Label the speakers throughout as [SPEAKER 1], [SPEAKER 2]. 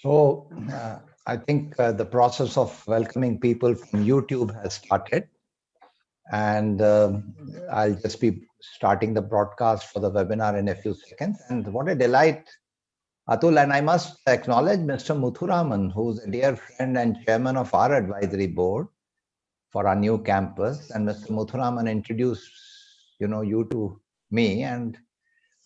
[SPEAKER 1] I think the process of welcoming people from YouTube has started, and I'll just be starting the broadcast for the webinar in a few seconds. And what a delight, Atul, and I must acknowledge Mr. Muthuraman, who's a dear friend and chairman of our advisory board for our new campus. And Mr. Muthuraman introduced, you to me, and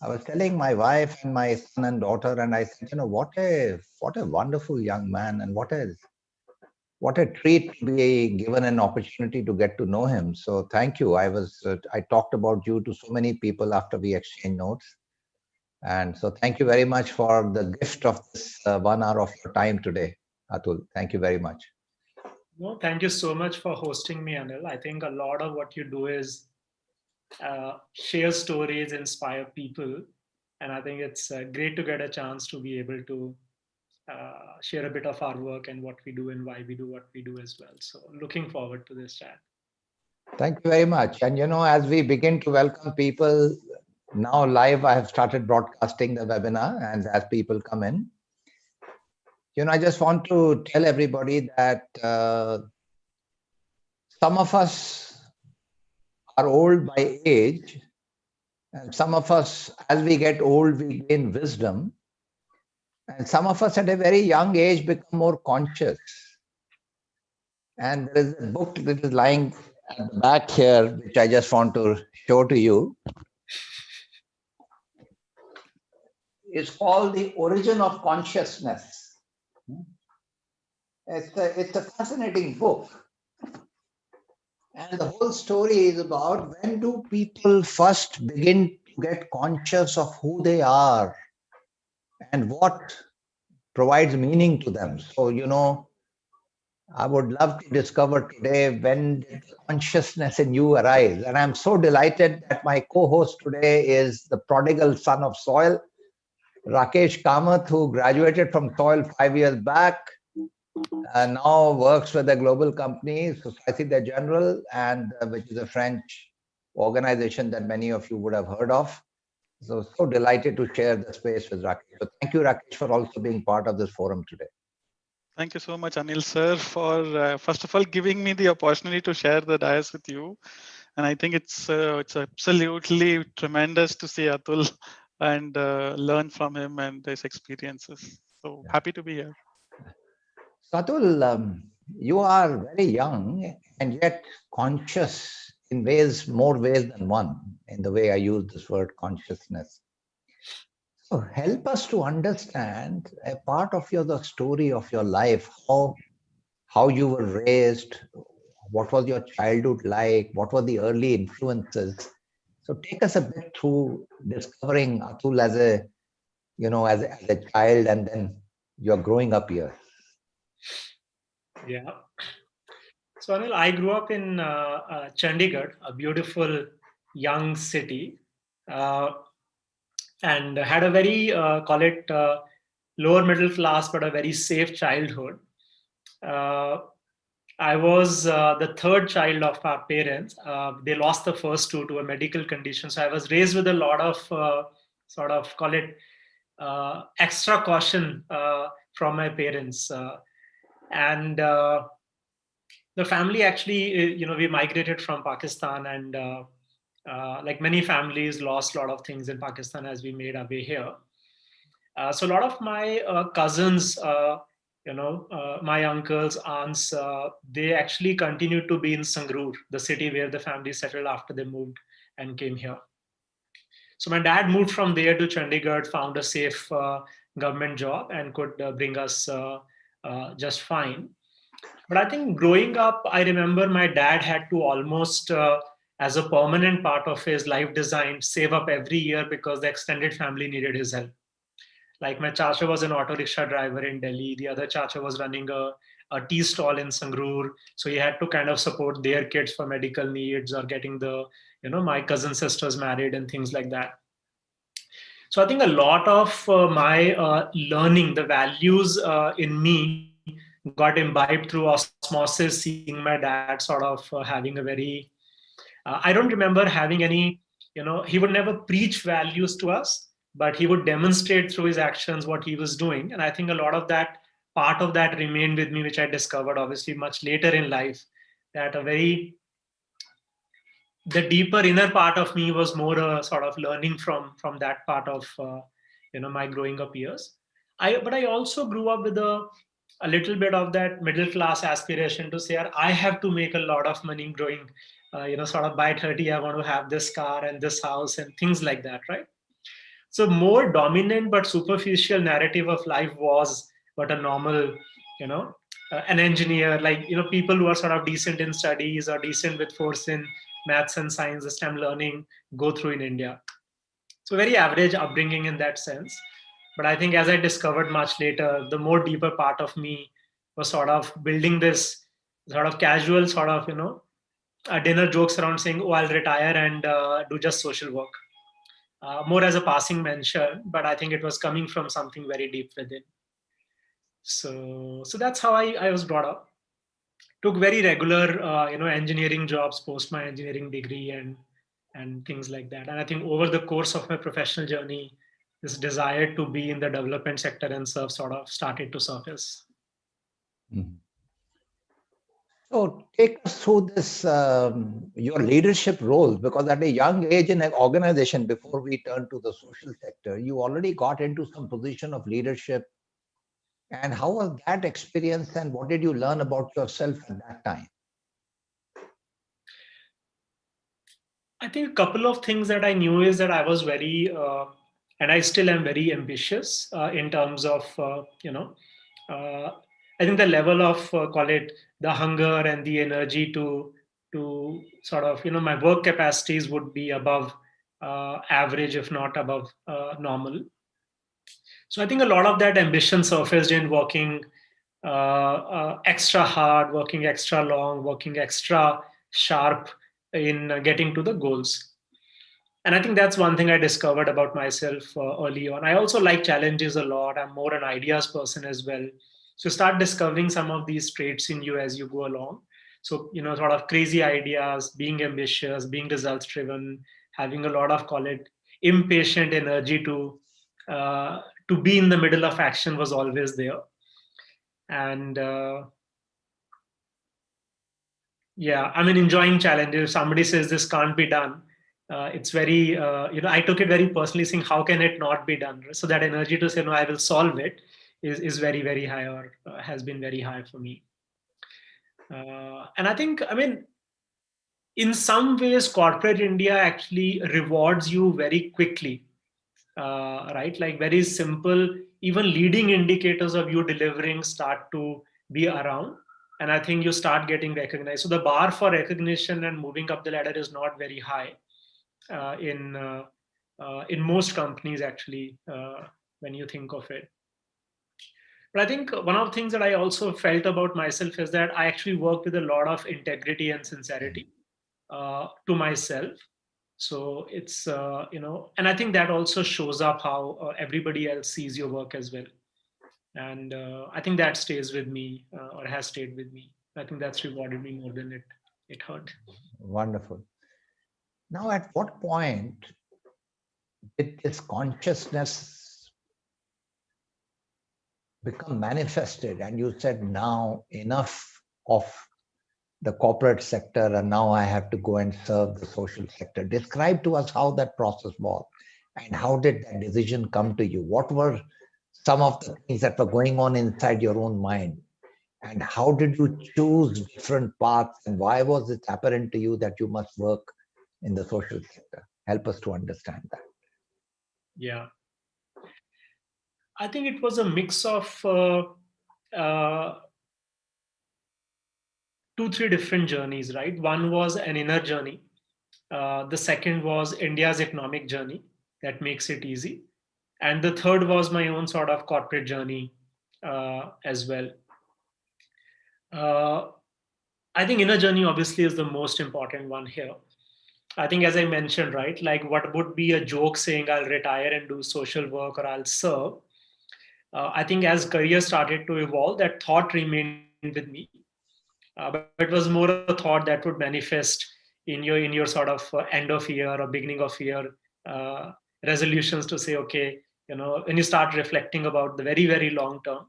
[SPEAKER 1] I was telling my wife and my son and daughter, and I said, what a wonderful young man, and what a treat to be given an opportunity to get to know him. So thank you. I talked about you to so many people after we exchanged notes, and so thank you very much for the gift of this 1 hour of your time today, Atul. Thank you very much.
[SPEAKER 2] No, thank you so much for hosting me, Anil. I think a lot of what you do is share stories, inspire people, and I think it's great to get a chance to be able to share a bit of our work and what we do and why we do what we do as well. So looking forward to this chat.
[SPEAKER 1] Thank you very much. And as we begin to welcome people now live, I have started broadcasting the webinar, and as people come in, I just want to tell everybody that some of us are old by age, and some of us, as we get old, we gain wisdom, and some of us at a very young age become more conscious. And there is a book that is lying at the back here, which I just want to show to you. It's called The Origin of Consciousness. It's a fascinating book. And the whole story is about when do people first begin to get conscious of who they are and what provides meaning to them. So, I would love to discover today when did consciousness in you arise. And I'm so delighted that my co-host today is the prodigal son of soil, Rakesh Kamath, who graduated from soil 5 years back, and now works with a global company, Société Générale, and which is a French organization that many of you would have heard of. So delighted to share the space with Rakesh. So thank you, Rakesh, for also being part of this forum today.
[SPEAKER 3] Thank you so much, Anil sir, for first of all giving me the opportunity to share the dais with you. And I think it's absolutely tremendous to see Atul and learn from him and his experiences. So happy to be here.
[SPEAKER 1] So Atul, you are very young and yet conscious in more ways than one, in the way I use this word consciousness. So help us to understand a part of the story of your life, how you were raised, what was your childhood like, what were the early influences. So take us a bit through discovering Atul as a child, and then you're growing up here.
[SPEAKER 2] Yeah. So Anil, I grew up in Chandigarh, a beautiful young city, and had a very, call it lower middle class, but a very safe childhood. I was the third child of our parents. They lost the first two to a medical condition. So I was raised with a lot of sort of, call it extra caution from my parents. And the family actually, we migrated from Pakistan, and like many families, lost a lot of things in Pakistan as we made our way here. So a lot of my cousins, my uncles, aunts, they actually continued to be in Sangrur, the city where the family settled after they moved and came here. So my dad moved from there to Chandigarh, found a safe government job, and could bring us just fine. But I think growing up, I remember my dad had to almost, as a permanent part of his life design, save up every year because the extended family needed his help. Like my chacha was an auto rickshaw driver in Delhi. The other chacha was running a tea stall in Sangrur. So he had to kind of support their kids for medical needs or getting my cousin sisters married and things like that. So I think a lot of my learning, the values in me got imbibed through osmosis, seeing my dad sort of having a very, I don't remember having any, he would never preach values to us, but he would demonstrate through his actions what he was doing. And I think a lot of that, part of that remained with me, which I discovered obviously much later in life, that the deeper inner part of me was more sort of learning from that part of my growing up years. But I also grew up with a little bit of that middle class aspiration to say, I have to make a lot of money growing, sort of by 30 I want to have this car and this house and things like that, right? So more dominant but superficial narrative of life was what a normal, an engineer, like, people who are sort of decent in studies or decent with force in maths and science, STEM learning, go through in India. So very average upbringing in that sense. But I think as I discovered much later, the more deeper part of me was sort of building this sort of casual sort of, dinner jokes around saying, oh, I'll retire and do just social work. More as a passing mention, but I think it was coming from something very deep within. So that's how I was brought up. Took very regular, engineering jobs post my engineering degree and things like that. And I think over the course of my professional journey, this desire to be in the development sector and serve sort of started to surface.
[SPEAKER 1] Mhm. So take us through this, your leadership roles, because at a young age in an organization, before we turn to the social sector, you already got into some position of leadership. And how was that experience and what did you learn about yourself at that time?
[SPEAKER 2] I think a couple of things that I knew is that I was very, and I still am very ambitious in terms of, I think the level of, call it the hunger and the energy to sort of, my work capacities would be above average, if not above normal. So I think a lot of that ambition surfaced in working extra hard, working extra long, working extra sharp in getting to the goals. And I think that's one thing I discovered about myself early on. I also like challenges a lot. I'm more an ideas person as well. So start discovering some of these traits in you as you go along. So, sort of crazy ideas, being ambitious, being results driven, having a lot of, call it, impatient energy uh, to be in the middle of action was always there. And yeah, I mean, enjoying challenges. If somebody says this can't be done, it's very, I took it very personally, saying, how can it not be done? So that energy to say, no, I will solve it is very, very high, or has been very high for me. And I think, I mean, in some ways, corporate India actually rewards you very quickly, right? Like very simple, even leading indicators of you delivering start to be around. And I think you start getting recognized. So the bar for recognition and moving up the ladder is not very high in most companies, actually, when you think of it. But I think one of the things that I also felt about myself is that I actually work with a lot of integrity and sincerity to myself. So it's, and I think that also shows up how everybody else sees your work as well. And I think that stays with me or has stayed with me. I think that's rewarded me more than it hurt.
[SPEAKER 1] Wonderful. Now, at what point did this consciousness become manifested and you said, now enough of the corporate sector and now I have to go and serve the social sector? Describe to us how that process was and how did that decision come to you? What were some of the things that were going on inside your own mind? And how did you choose different paths and why was it apparent to you that you must work in the social sector? Help us to understand that.
[SPEAKER 2] Yeah. I think it was a mix of uh, two, three different journeys, right? One was an inner journey. The second was India's economic journey that makes it easy. And the third was my own sort of corporate journey as well. Uh, I think inner journey obviously is the most important one here. I think, as I mentioned, right, like what would be a joke saying I'll retire and do social work or I'll serve. I think as career started to evolve, that thought remained with me. But it was more a thought that would manifest in your sort of end of year or beginning of year resolutions to say, okay, when you start reflecting about the very, very long term.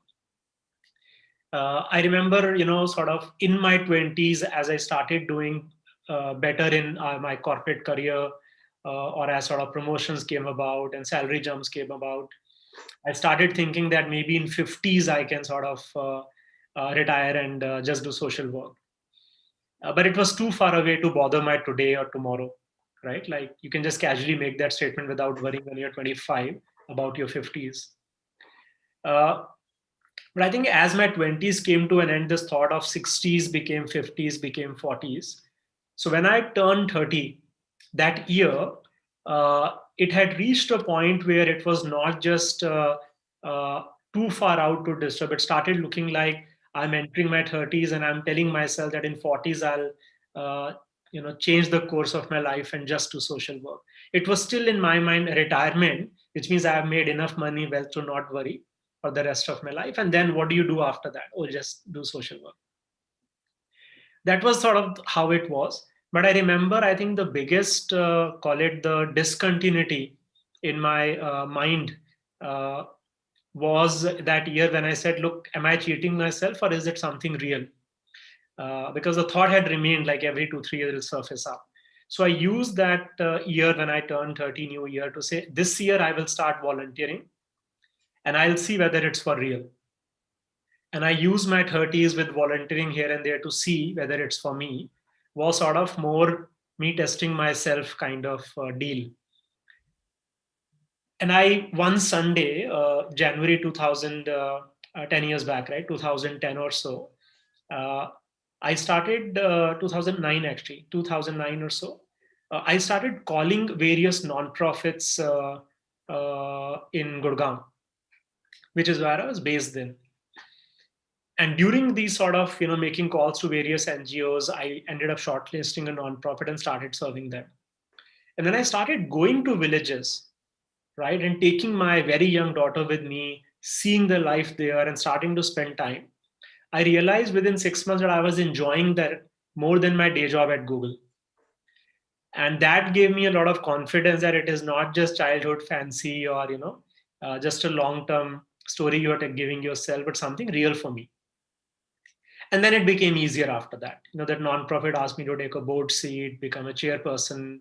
[SPEAKER 2] I remember, sort of in my 20s, as I started doing better in my corporate career, or as sort of promotions came about and salary jumps came about, I started thinking that maybe in 50s I can sort of retire and just do social work. But it was too far away to bother my today or tomorrow, right? Like you can just casually make that statement without worrying when you're 25 about your 50s. But I think as my 20s came to an end, this thought of 60s became 50s, became 40s. So when I turned 30 that year, it had reached a point where it was not just too far out to disturb. It started looking like I'm entering my 30s and I'm telling myself that in 40s I'll change the course of my life and just do social work. It was still in my mind retirement, which means I have made enough money, wealth to not worry for the rest of my life. And then what do you do after that? Oh, just do social work. That was sort of how it was. But I remember, I think the biggest, call it the discontinuity in my mind uh, was that year when I said, look, am I cheating myself or is it something real? Because the thought had remained like every 2, 3 years it'll surface up. So I used that year when I turned 30 new year to say, this year I will start volunteering and I'll see whether it's for real. And I use my 30s with volunteering here and there to see whether it's for me, was sort of more me testing myself kind of deal. And I, one Sunday, January 2000, 10 years back, right, 2010 or so, I started 2009 actually, 2009 or so. I started calling various nonprofits in Gurgaon, which is where I was based then. And during these sort of making calls to various NGOs, I ended up shortlisting a nonprofit and started serving them. And then I started going to villages, right, and taking my very young daughter with me, seeing the life there and starting to spend time. I realized within 6 months that I was enjoying that more than my day job at Google. And that gave me a lot of confidence that it is not just childhood fancy or just a long-term story you're giving yourself, but something real for me. And then it became easier after that. That nonprofit asked me to take a board seat, become a chairperson,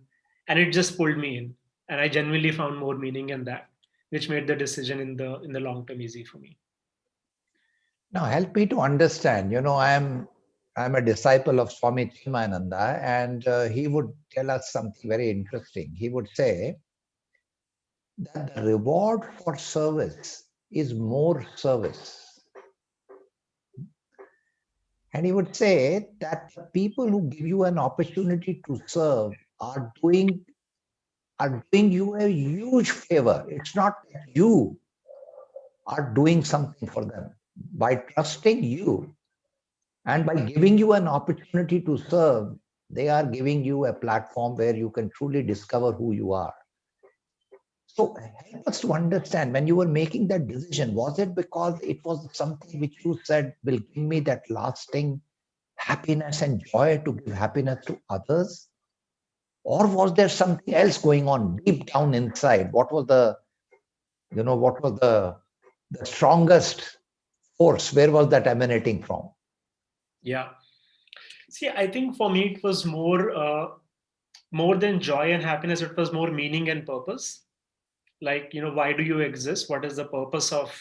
[SPEAKER 2] and it just pulled me in. And I genuinely found more meaning in that, which made the decision in the long term easy for me.
[SPEAKER 1] Now help me to understand. I'm a disciple of Swami Chimananda, and he would tell us something very interesting. He would say that the reward for service is more service. And he would say that the people who give you an opportunity to serve are doing you a huge favor. It's not that you are doing something for them. By trusting you and by giving you an opportunity to serve, they are giving you a platform where you can truly discover who you are. So help us to understand, when you were making that decision, was it because it was something which you said will give me that lasting happiness and joy to give happiness to others? Or was there something else going on deep down inside? What was the strongest force? Where was that emanating from?
[SPEAKER 2] Yeah. See, I think for me it was more than joy and happiness. It was more meaning and purpose. Like, why do you exist? What is the purpose of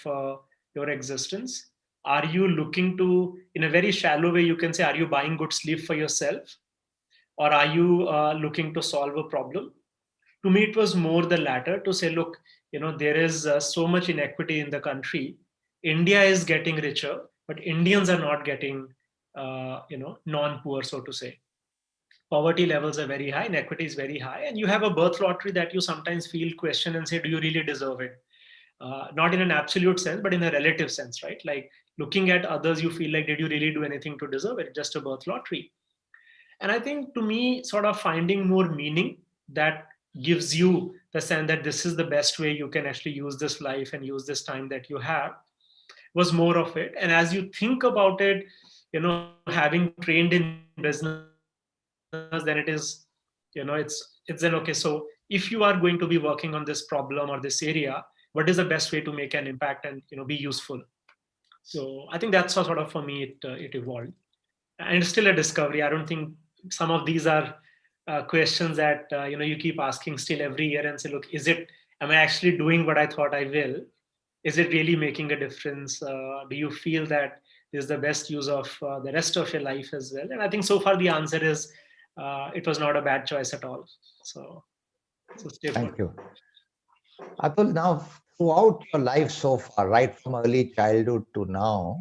[SPEAKER 2] your existence? Are you looking to, in a very shallow way, you can say, are you buying good sleep for yourself? Or are you looking to solve a problem? To me, it was more the latter, to say, look, there is so much inequity in the country. India is getting richer, but Indians are not getting, non-poor, so to say. Poverty levels are very high, inequity is very high, and you have a birth lottery that you sometimes feel question and say, do you really deserve it? Not in an absolute sense, but in a relative sense, right? Like looking at others, you feel like, did you really do anything to deserve it? Just a birth lottery. And I think, to me, sort of finding more meaning that gives you the sense that this is the best way you can actually use this life and use this time that you have, was more of it. And as you think about it, having trained in business, then it is It's then, okay, so if you are going to be working on this problem or this area, what is the best way to make an impact and be useful? So I think that's how sort of for me it evolved, and it's still a discovery. I don't think some of these are questions that you keep asking still every year and say, look, am I actually doing what I thought I will? Is it really making a difference? Do you feel that this is the best use of the rest of your life as well? And I think so far the answer is it was not a bad choice at all. So stay put.
[SPEAKER 1] Thank you. Atul, now throughout your life so far, right from early childhood to now,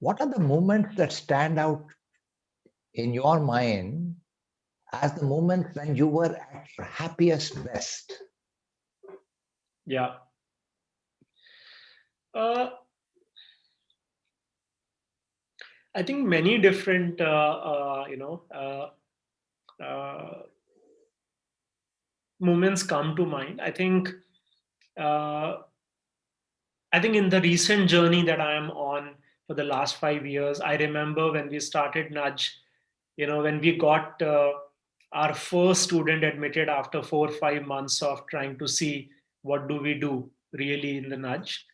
[SPEAKER 1] what are the moments that stand out in your mind as the moments when you were at your happiest best?
[SPEAKER 2] Yeah. I think many different, moments come to mind. Uh, I think in the recent journey that I am on for the last 5 years, I remember when we started Nudge, when we got our first student admitted after 4 or 5 months of trying to see what do we do really in the Nudge.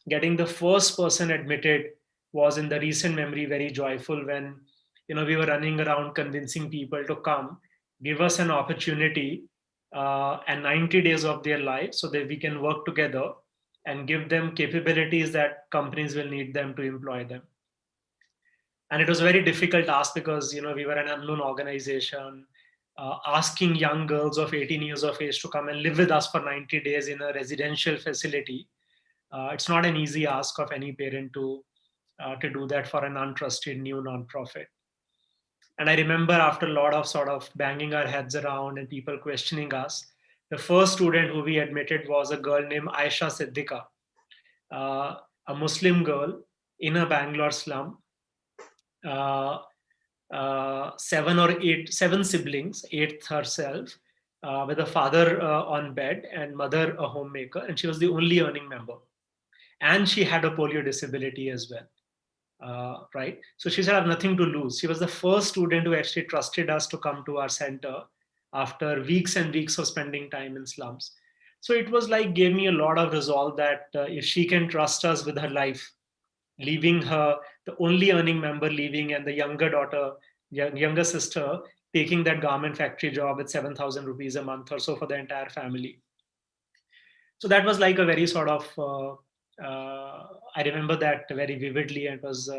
[SPEAKER 2] Getting the first person admitted was in the recent memory very joyful when we were running around convincing people to come give us an opportunity and 90 days of their life so that we can work together and give them capabilities that companies will need them to employ them. And it was a very difficult task because we were an unknown organization, asking young girls of 18 years of age to come and live with us for 90 days in a residential facility. It's not an easy ask of any parent to do that for an untrusted new nonprofit. And I remember after a lot of sort of banging our heads around and people questioning us, the first student who we admitted was a girl named Aisha Siddiqa, uh, a Muslim girl in a Bangalore slum. Uh, seven siblings, eighth herself, with a father on bed and mother a homemaker, and she was the only earning member. And she had a polio disability as well. Right? So she said, I have nothing to lose. She was the first student who actually trusted us to come to our center after weeks and weeks of spending time in slums. So it was like gave me a lot of resolve that if she can trust us with her life, leaving her, the only earning member leaving, and the younger daughter, younger sister, taking that garment factory job at 7,000 rupees a month or so for the entire family. So that was like a very sort of, I remember that very vividly, and it was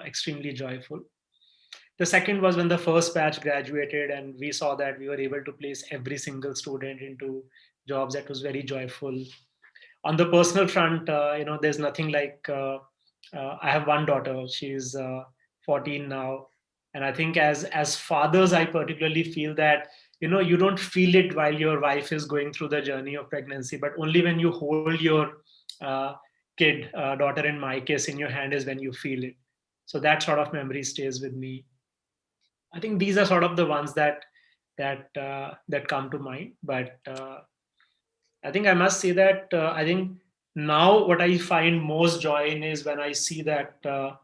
[SPEAKER 2] extremely joyful. The second was when the first batch graduated and we saw that we were able to place every single student into jobs. That was very joyful. On the personal front, there's nothing like, I have one daughter. She's 14 now. And I think as fathers, I particularly feel that, you don't feel it while your wife is going through the journey of pregnancy, but only when you hold your kid, daughter in my case, in your hand is when you feel it. So that sort of memory stays with me. I think these are sort of the ones that come to mind. But I think I must say that I think now what I find most joy in is when I see that the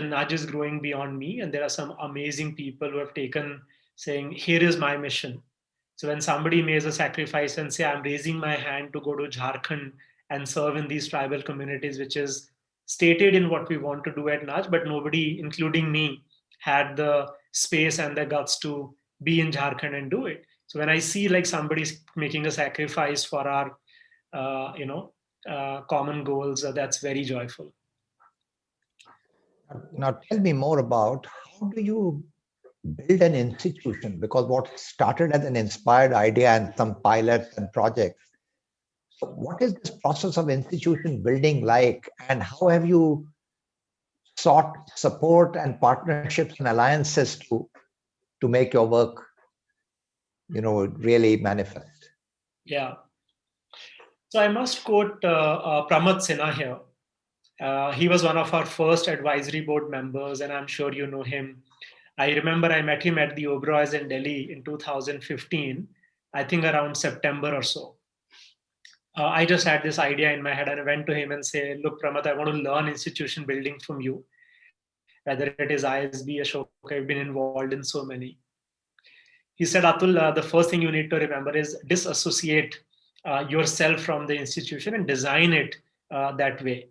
[SPEAKER 2] nudge is growing beyond me, and there are some amazing people who have taken saying, "Here is my mission." So when somebody makes a sacrifice and say, "I'm raising my hand to go to Jharkhand and serve in these tribal communities," which is stated in what we want to do at Nudge, but nobody, including me, had the space and the guts to be in Jharkhand and do it. So when I see like somebody's making a sacrifice for our, common goals, that's very joyful.
[SPEAKER 1] Now, tell me more about how do you build an institution? Because what started as an inspired idea and some pilots and projects. So what is this process of institution building like, and how have you sought support and partnerships and alliances to make your work, really manifest?
[SPEAKER 2] Yeah. So I must quote Kamath here. He was one of our first advisory board members, and I'm sure you know him. I remember I met him at the Oberoi's in Delhi in 2015, I think around September or so. I just had this idea in my head, and I went to him and said, "Look, Pramath, I want to learn institution building from you. whether it is ISB, Ashoka, I've been involved in so many. He said, Atul, the first thing you need to remember is disassociate yourself from the institution and design it that way.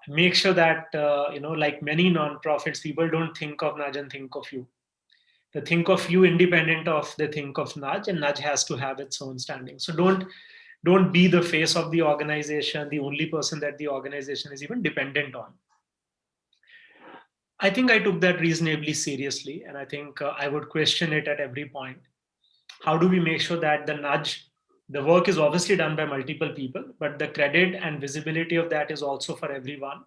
[SPEAKER 2] Make sure that, like many nonprofits, people don't think of Nudge and think of you. They think of you independent of they think of Nudge, and Nudge has to have its own standing. So don't be the face of the organization, the only person that the organization is even dependent on. I think I took that reasonably seriously, and I think I would question it at every point. How do we make sure that the work is obviously done by multiple people, but the credit and visibility of that is also for everyone.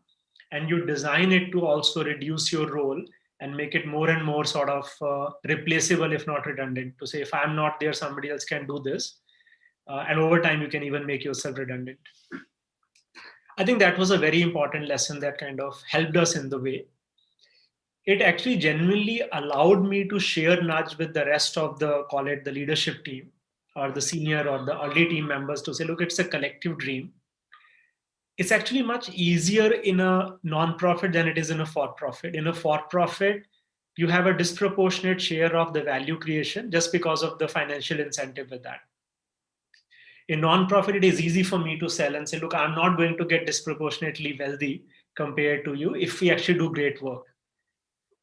[SPEAKER 2] And you design it to also reduce your role and make it more and more sort of replaceable, if not redundant, to say, if I'm not there, somebody else can do this. And over time, you can even make yourself redundant. I think that was a very important lesson that kind of helped us in the way. It actually genuinely allowed me to share Nudge with the rest of the, call it the leadership team or the senior or the early team members, to say, look, it's a collective dream. It's actually much easier in a non-profit than it is in a for-profit. In a for-profit, you have a disproportionate share of the value creation just because of the financial incentive with that. In non-profit, it is easy for me to sell and say, look, I'm not going to get disproportionately wealthy compared to you if we actually do great work.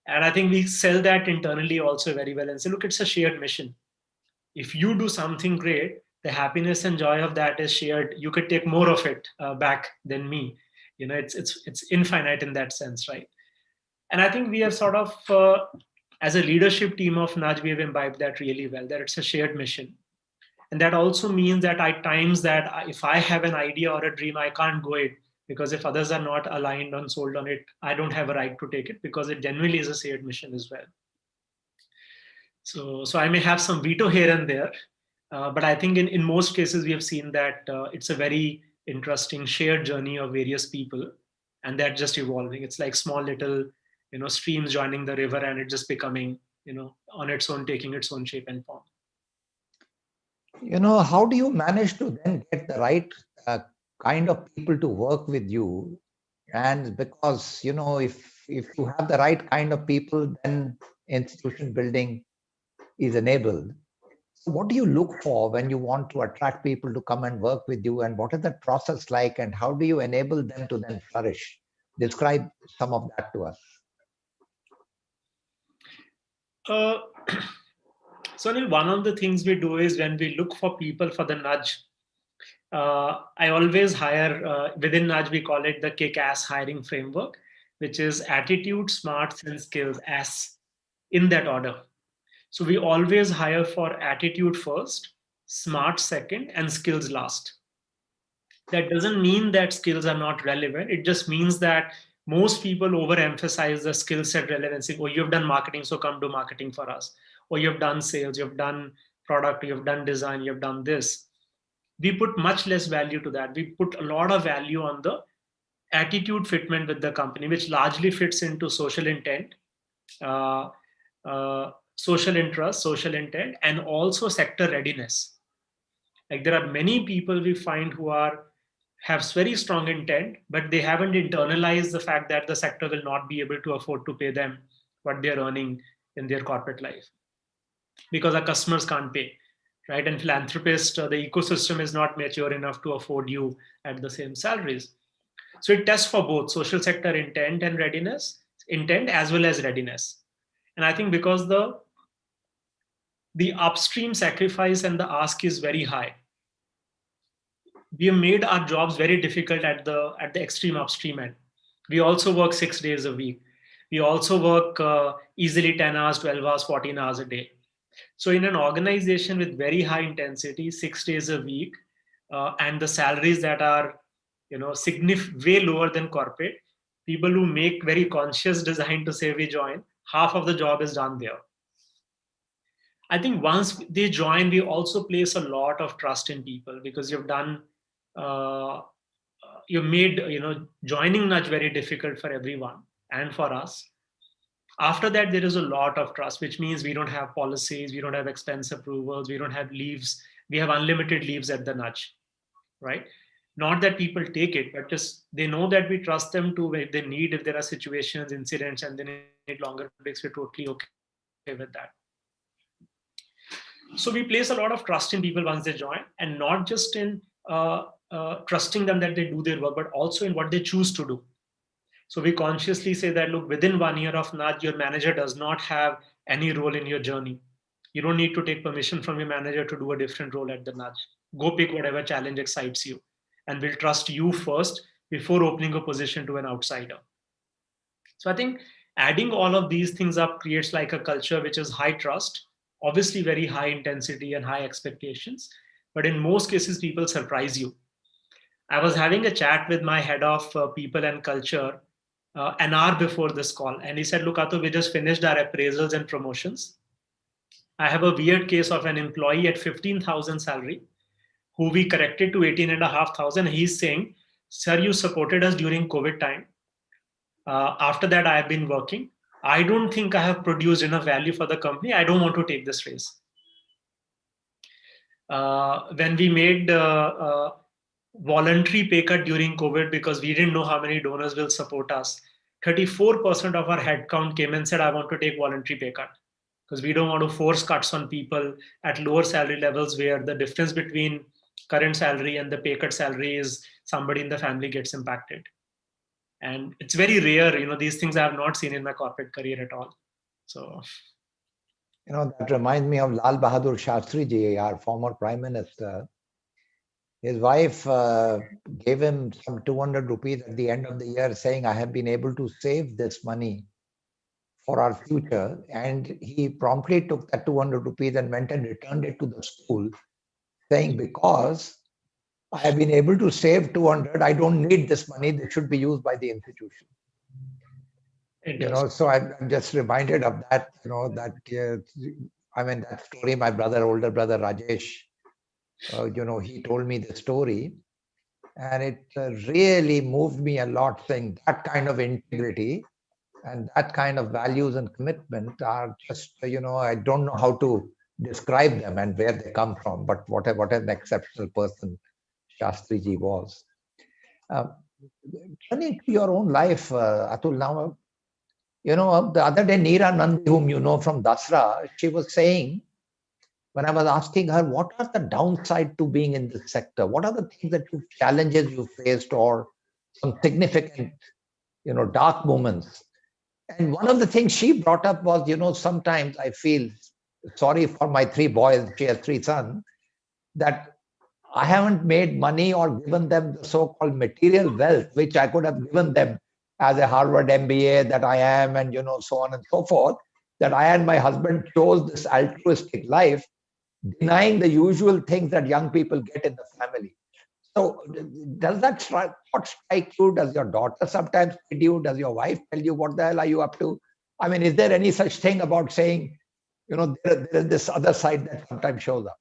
[SPEAKER 2] And I think we sell that internally also very well and say, look, it's a shared mission. If you do something great, the happiness and joy of that is shared. You could take more of it back than me. It's infinite in that sense, right? And I think we have sort of, as a leadership team of Nudge, we have imbibed that really well, that it's a shared mission. And that also means that at times that if I have an idea or a dream, I can't go it, because if others are not aligned and sold on it, I don't have a right to take it, because it genuinely is a shared mission as well. So I may have some veto here and there, but I think in most cases we have seen that it's a very interesting shared journey of various people, and they're just evolving. It's like small little streams joining the river, and it just becoming on its own, taking its own shape and form.
[SPEAKER 1] How do you manage to then get the right kind of people to work with you? And because if you have the right kind of people, then institution building is enabled. So what do you look for when you want to attract people to come and work with you, and what is that process like, and how do you enable them to then flourish? Describe some of that to us.
[SPEAKER 2] So Anil, one of the things we do is when we look for people for the Nudge, I always hire, within Nudge, we call it the kick-ass hiring framework, which is attitude, smarts, and skills, as in that order. So we always hire for attitude first, smart second, and skills last. That doesn't mean that skills are not relevant. It just means that most people overemphasize the skill set relevancy. Oh, you've done marketing, so come do marketing for us. Or you've done sales, you've done product, you've done design, you've done this. We put much less value to that. We put a lot of value on the attitude fitment with the company, which largely fits into social intent, social interest, social intent, and also sector readiness. Like there are many people we find who have very strong intent, but they haven't internalized the fact that the sector will not be able to afford to pay them what they're earning in their corporate life, because our customers can't pay, right? And philanthropists, the ecosystem is not mature enough to afford you at the same salaries. So it tests for both social sector intent and readiness, intent as well as readiness. And I think because the upstream sacrifice and the ask is very high, we have made our jobs very difficult at the extreme upstream end. We also work 6 days a week. We also work easily 10 hours, 12 hours, 14 hours a day. So in an organization with very high intensity, 6 days a week, and the salaries that are way lower than corporate, people who make very conscious design to say we join, half of the job is done there. I think once they join, we also place a lot of trust in people, because you've done you made joining Nudge very difficult for everyone and for us. After that, there is a lot of trust, which means we don't have policies, we don't have expense approvals, we don't have leaves, we have unlimited leaves at the Nudge, right? Not that people take it, but just they know that we trust them to, if they need, if there are situations, incidents, and they need longer breaks, we're totally okay with that. So we place a lot of trust in people once they join, and not just in trusting them that they do their work, but also in what they choose to do. So we consciously say that, look, within 1 year of Nudge, your manager does not have any role in your journey. You don't need to take permission from your manager to do a different role at the Nudge. Go pick whatever challenge excites you, and we'll trust you first before opening a position to an outsider. So I think adding all of these things up creates like a culture which is high trust, obviously very high intensity and high expectations. But in most cases, people surprise you. I was having a chat with my head of people and culture an hour before this call, and he said, "Look, Atul, we just finished our appraisals and promotions. I have a weird case of an employee at 15,000 salary who we corrected to 18,500. He's saying, 'Sir, you supported us during COVID time. After that, I have been working. I don't think I have produced enough value for the company. I don't want to take this raise.' When we made voluntary pay cut during COVID because we didn't know how many donors will support us, 34% of our headcount came and said, 'I want to take voluntary pay cut,' because we don't want to force cuts on people at lower salary levels where the difference between current salary and the pay cut salary is somebody in the family gets impacted. And it's very rare, these things I have not seen in my corporate career at all. So,
[SPEAKER 1] that reminds me of Lal Bahadur Shastri ji, our former Prime Minister. His wife gave him some 200 rupees at the end of the year, saying, "I have been able to save this money for our future." And he promptly took that 200 rupees and went and returned it to the school, saying, "Because I have been able to save 200, I don't need this money. This should be used by the institution." So I'm just reminded of that, that story, my older brother Rakesh, he told me the story, and it really moved me a lot, saying that kind of integrity and that kind of values and commitment are just, I don't know how to describe them and where they come from, but what an exceptional person Shastri ji was. Turning to your own life, Atul, now, the other day, Neera Nandi, whom you know from Dasra, she was saying, when I was asking her, what are the downside to being in this sector? What are the things challenges you faced, or some significant, dark moments? And one of the things she brought up was, sometimes I feel sorry for my 3 boys, she has 3 sons, that I haven't made money or given them the so-called material wealth, which I could have given them as a Harvard MBA that I am, and, so on and so forth, that I and my husband chose this altruistic life, denying the usual things that young people get in the family. So does that thought strike you? Does your daughter sometimes kid you? Does your wife tell you, what the hell are you up to? I mean, is there any such thing about saying, there is this other side that sometimes shows up?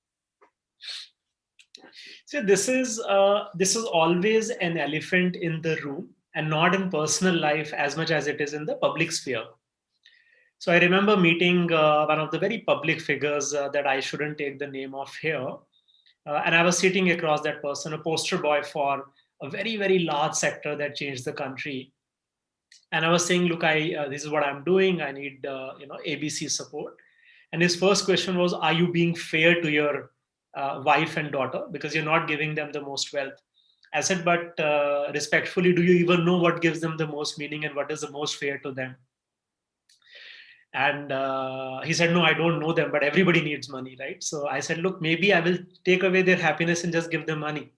[SPEAKER 2] So this is always an elephant in the room, and not in personal life as much as it is in the public sphere. So I remember meeting one of the very public figures that I shouldn't take the name of here. And I was sitting across that person, a poster boy for a very, very large sector that changed the country. And I was saying, look, this is what I'm doing. I need, ABC support. And his first question was, are you being fair to your wife and daughter? Because you're not giving them the most wealth. I said, but respectfully, do you even know what gives them the most meaning and what is the most fair to them? And he said, no, I don't know them, but everybody needs money, right? So I said, look, maybe I will take away their happiness and just give them money.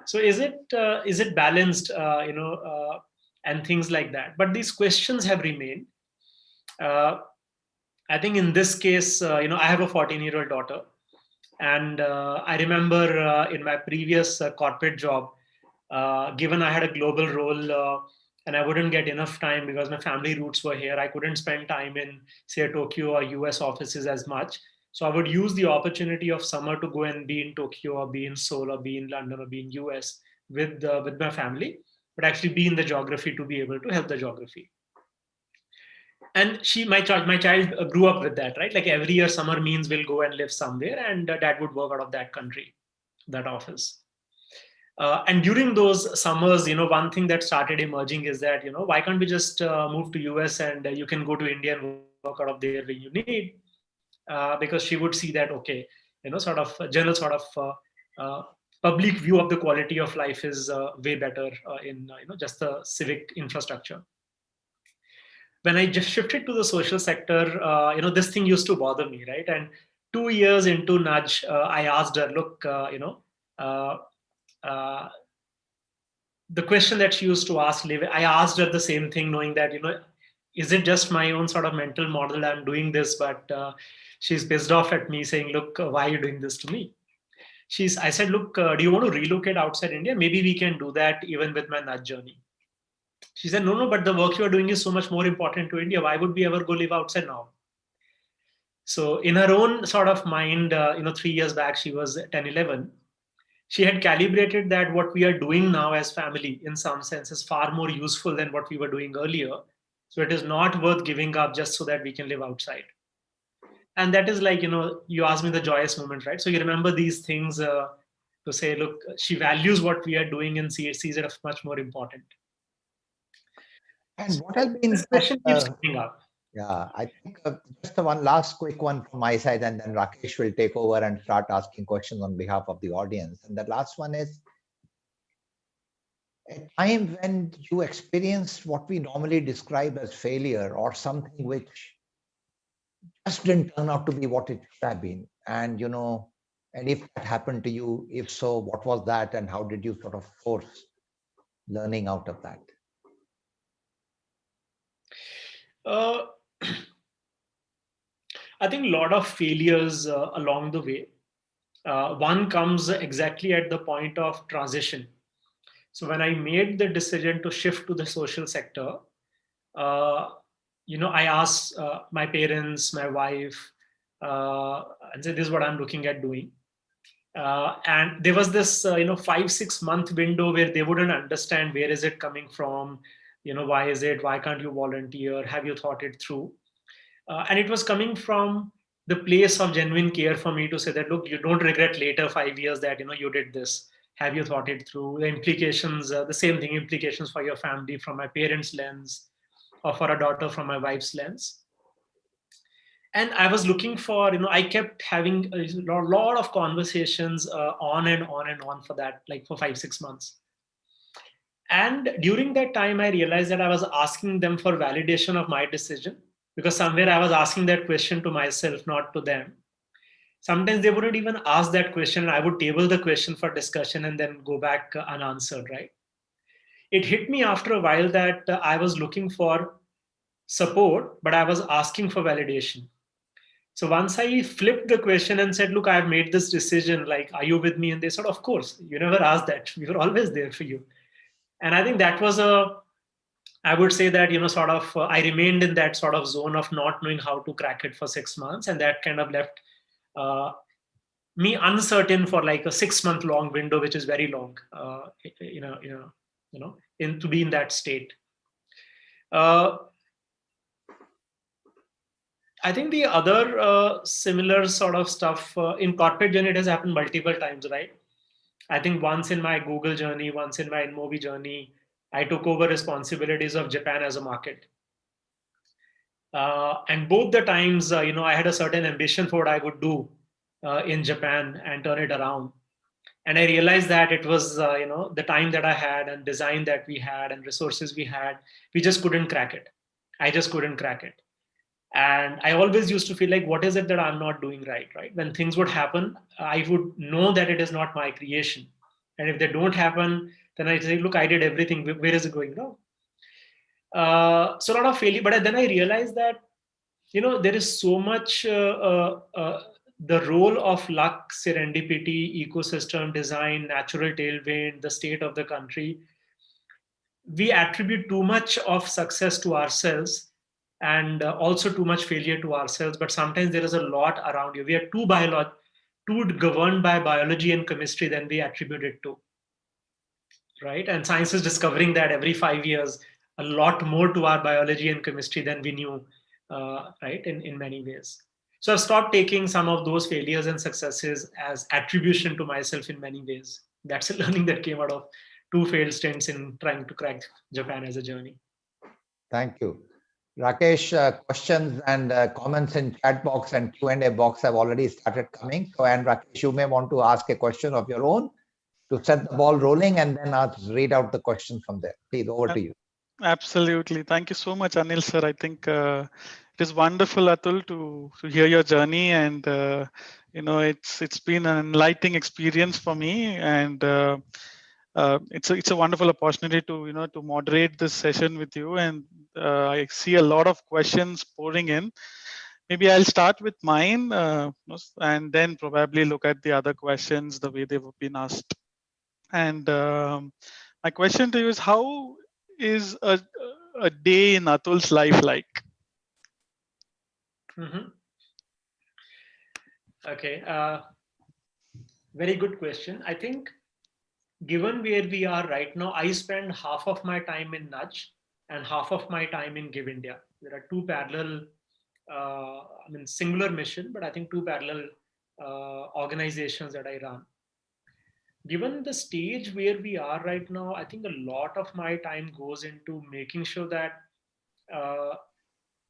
[SPEAKER 2] So is it balanced, and things like that? But these questions have remained. I think in this case, I have a 14-year-old daughter. And I remember in my previous corporate job, given I had a global role, and I wouldn't get enough time because my family roots were here. I couldn't spend time in, say, Tokyo or US offices as much. So I would use the opportunity of summer to go and be in Tokyo or be in Seoul or be in London or be in US with my family, but actually be in the geography to be able to help the geography. And my child grew up with that, right? Like every year, summer means we'll go and live somewhere, and dad would work out of that country, that office. And during those summers, one thing that started emerging is that, why can't we just move to US and you can go to India and work out of there when you need? Because she would see that, okay, sort of a general sort of uh, public view of the quality of life is way better in, just the civic infrastructure. When I just shifted to the social sector, this thing used to bother me, right? And 2 years into Nudge, I asked her, look, uh, uh, the question that she used to ask, I asked her the same thing, knowing that, is it just my own sort of mental model? I'm doing this, but she's pissed off at me saying, look, why are you doing this to me? I said, look, do you want to relocate outside India? Maybe we can do that even with my Nudge journey. She said, no, but the work you are doing is so much more important to India. Why would we ever go live outside now? So in her own sort of mind, 3 years back, she was 10, 11. She had calibrated that what we are doing now as family, in some sense, is far more useful than what we were doing earlier. So it is not worth giving up just so that we can live outside. And that is like, you asked me the joyous moment, right? So you remember these things to say, look, she values what we are doing and sees it as much more important.
[SPEAKER 1] And what has been
[SPEAKER 2] this question keeps coming up.
[SPEAKER 1] Yeah, I think just the one last quick one from my side, and then Rakesh will take over and start asking questions on behalf of the audience. And the last one is a time when you experienced what we normally describe as failure or something which just didn't turn out to be what it should have been. And, and if that happened to you, if so, what was that and how did you sort of force learning out of that?
[SPEAKER 2] I think a lot of failures along the way. One comes exactly at the point of transition. So when I made the decision to shift to the social sector, I asked my parents, my wife, and said, this is what I'm looking at doing. And there was this, 5-6 month window where they wouldn't understand where is it coming from, why is it, why can't you volunteer? Have you thought it through? And it was coming from the place of genuine care for me to say that, look, you don't regret later 5 years that, you did this. Have you thought it through? The implications, the same thing, implications for your family from my parents' lens or for a daughter from my wife's lens. And I was looking for, I kept having a lot of conversations on and on and on for that, like for 5-6 months. And during that time, I realized that I was asking them for validation of my decision, because somewhere I was asking that question to myself, not to them. Sometimes they wouldn't even ask that question, and I would table the question for discussion and then go back unanswered, right? It hit me after a while that I was looking for support, but I was asking for validation. So once I flipped the question and said, look, I've made this decision, like, are you with me? And they said, of course, you never asked that. We were always there for you. And I think that was I would say that, sort of, I remained in that sort of zone of not knowing how to crack it for 6 months. And that kind of left me uncertain for like a 6-month long window, which is very long, to be in that state. I think the other similar sort of stuff in corporate journey, it has happened multiple times, right? I think once in my Google journey, once in my InMobi journey, I took over responsibilities of Japan as a market. And both the times, I had a certain ambition for what I would do in Japan and turn it around. And I realized that it was, the time that I had and design that we had and resources we had, we just couldn't crack it. I just couldn't crack it. And I always used to feel like, what is it that I'm not doing right? When things would happen, I would know that it is not my creation. And if they don't happen, then I say, look, I did everything. Where is it going wrong? So a lot of failure. But then I realized that, there is so much the role of luck, serendipity, ecosystem design, natural tailwind, the state of the country. We attribute too much of success to ourselves and also too much failure to ourselves. But sometimes there is a lot around you. We are too governed by biology and chemistry than we attribute it to. Right? And science is discovering that every 5 years, a lot more to our biology and chemistry than we knew, right? In many ways. So I've stopped taking some of those failures and successes as attribution to myself in many ways. that's a learning that came out of 2 failed stints in trying to crack Japan as a journey.
[SPEAKER 1] Thank you. Rakesh, questions and comments in chat box and Q&A box have already started coming. So, and Rakesh, you may want to ask a question of your own to set the ball rolling, and then I'll read out the question from there. Please, over to you.
[SPEAKER 3] Absolutely. Thank you so much, Anil sir. I think it is wonderful, Atul, to hear your journey, and it's been an enlightening experience for me, and it's a wonderful opportunity to moderate this session with you, and I see a lot of questions pouring in. Maybe I'll start with mine, and then probably look at the other questions the way they've been asked. And my question to you is, how is a day in Atul's life like?
[SPEAKER 2] Okay, very good question. I think given where we are right now, I spend half of my time in Nudge and half of my time in Give India. There are two parallel, singular mission, but I think two parallel organizations that I run. Given the stage where we are right now, I think a lot of my time goes into making sure that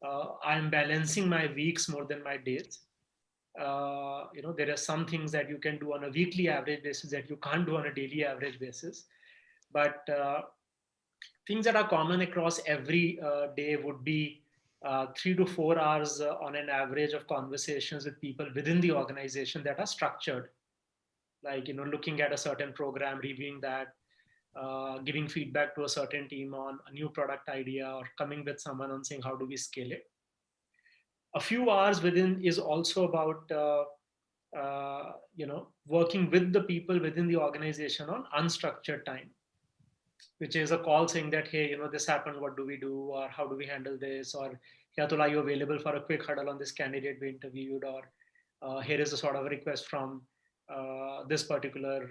[SPEAKER 2] I'm balancing my weeks more than my days. There are some things that you can do on a weekly average basis that you can't do on a daily average basis. But things that are common across every day would be 3 to 4 hours on an average of conversations with people within the organization that are structured. Like, looking at a certain program, reviewing that, giving feedback to a certain team on a new product idea, or coming with someone on saying, how do we scale it? A few hours within is also about, working with the people within the organization on unstructured time, which is a call saying that, hey, this happened, what do we do? Or how do we handle this? Or, hey, Atul, are you available for a quick huddle on this candidate we interviewed? Or here is a sort of a request from this particular,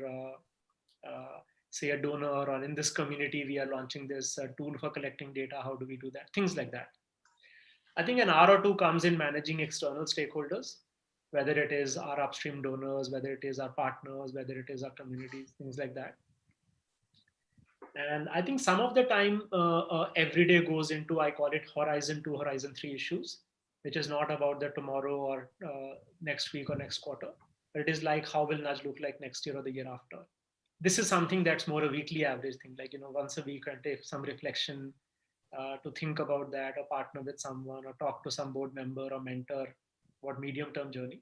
[SPEAKER 2] say, a donor, or in this community, we are launching this tool for collecting data. How do we do that? Things like that. I think an hour or two comes in managing external stakeholders, whether it is our upstream donors, whether it is our partners, whether it is our communities, things like that. And I think some of the time every day goes into, I call it Horizon 2, Horizon 3 issues, which is not about the tomorrow or next week or next quarter, but it is like, how will Nudge look like next year or the year after? This is something that's more a weekly average thing, like, once a week I take some reflection to think about that, or partner with someone, or talk to some board member or mentor about medium-term journey.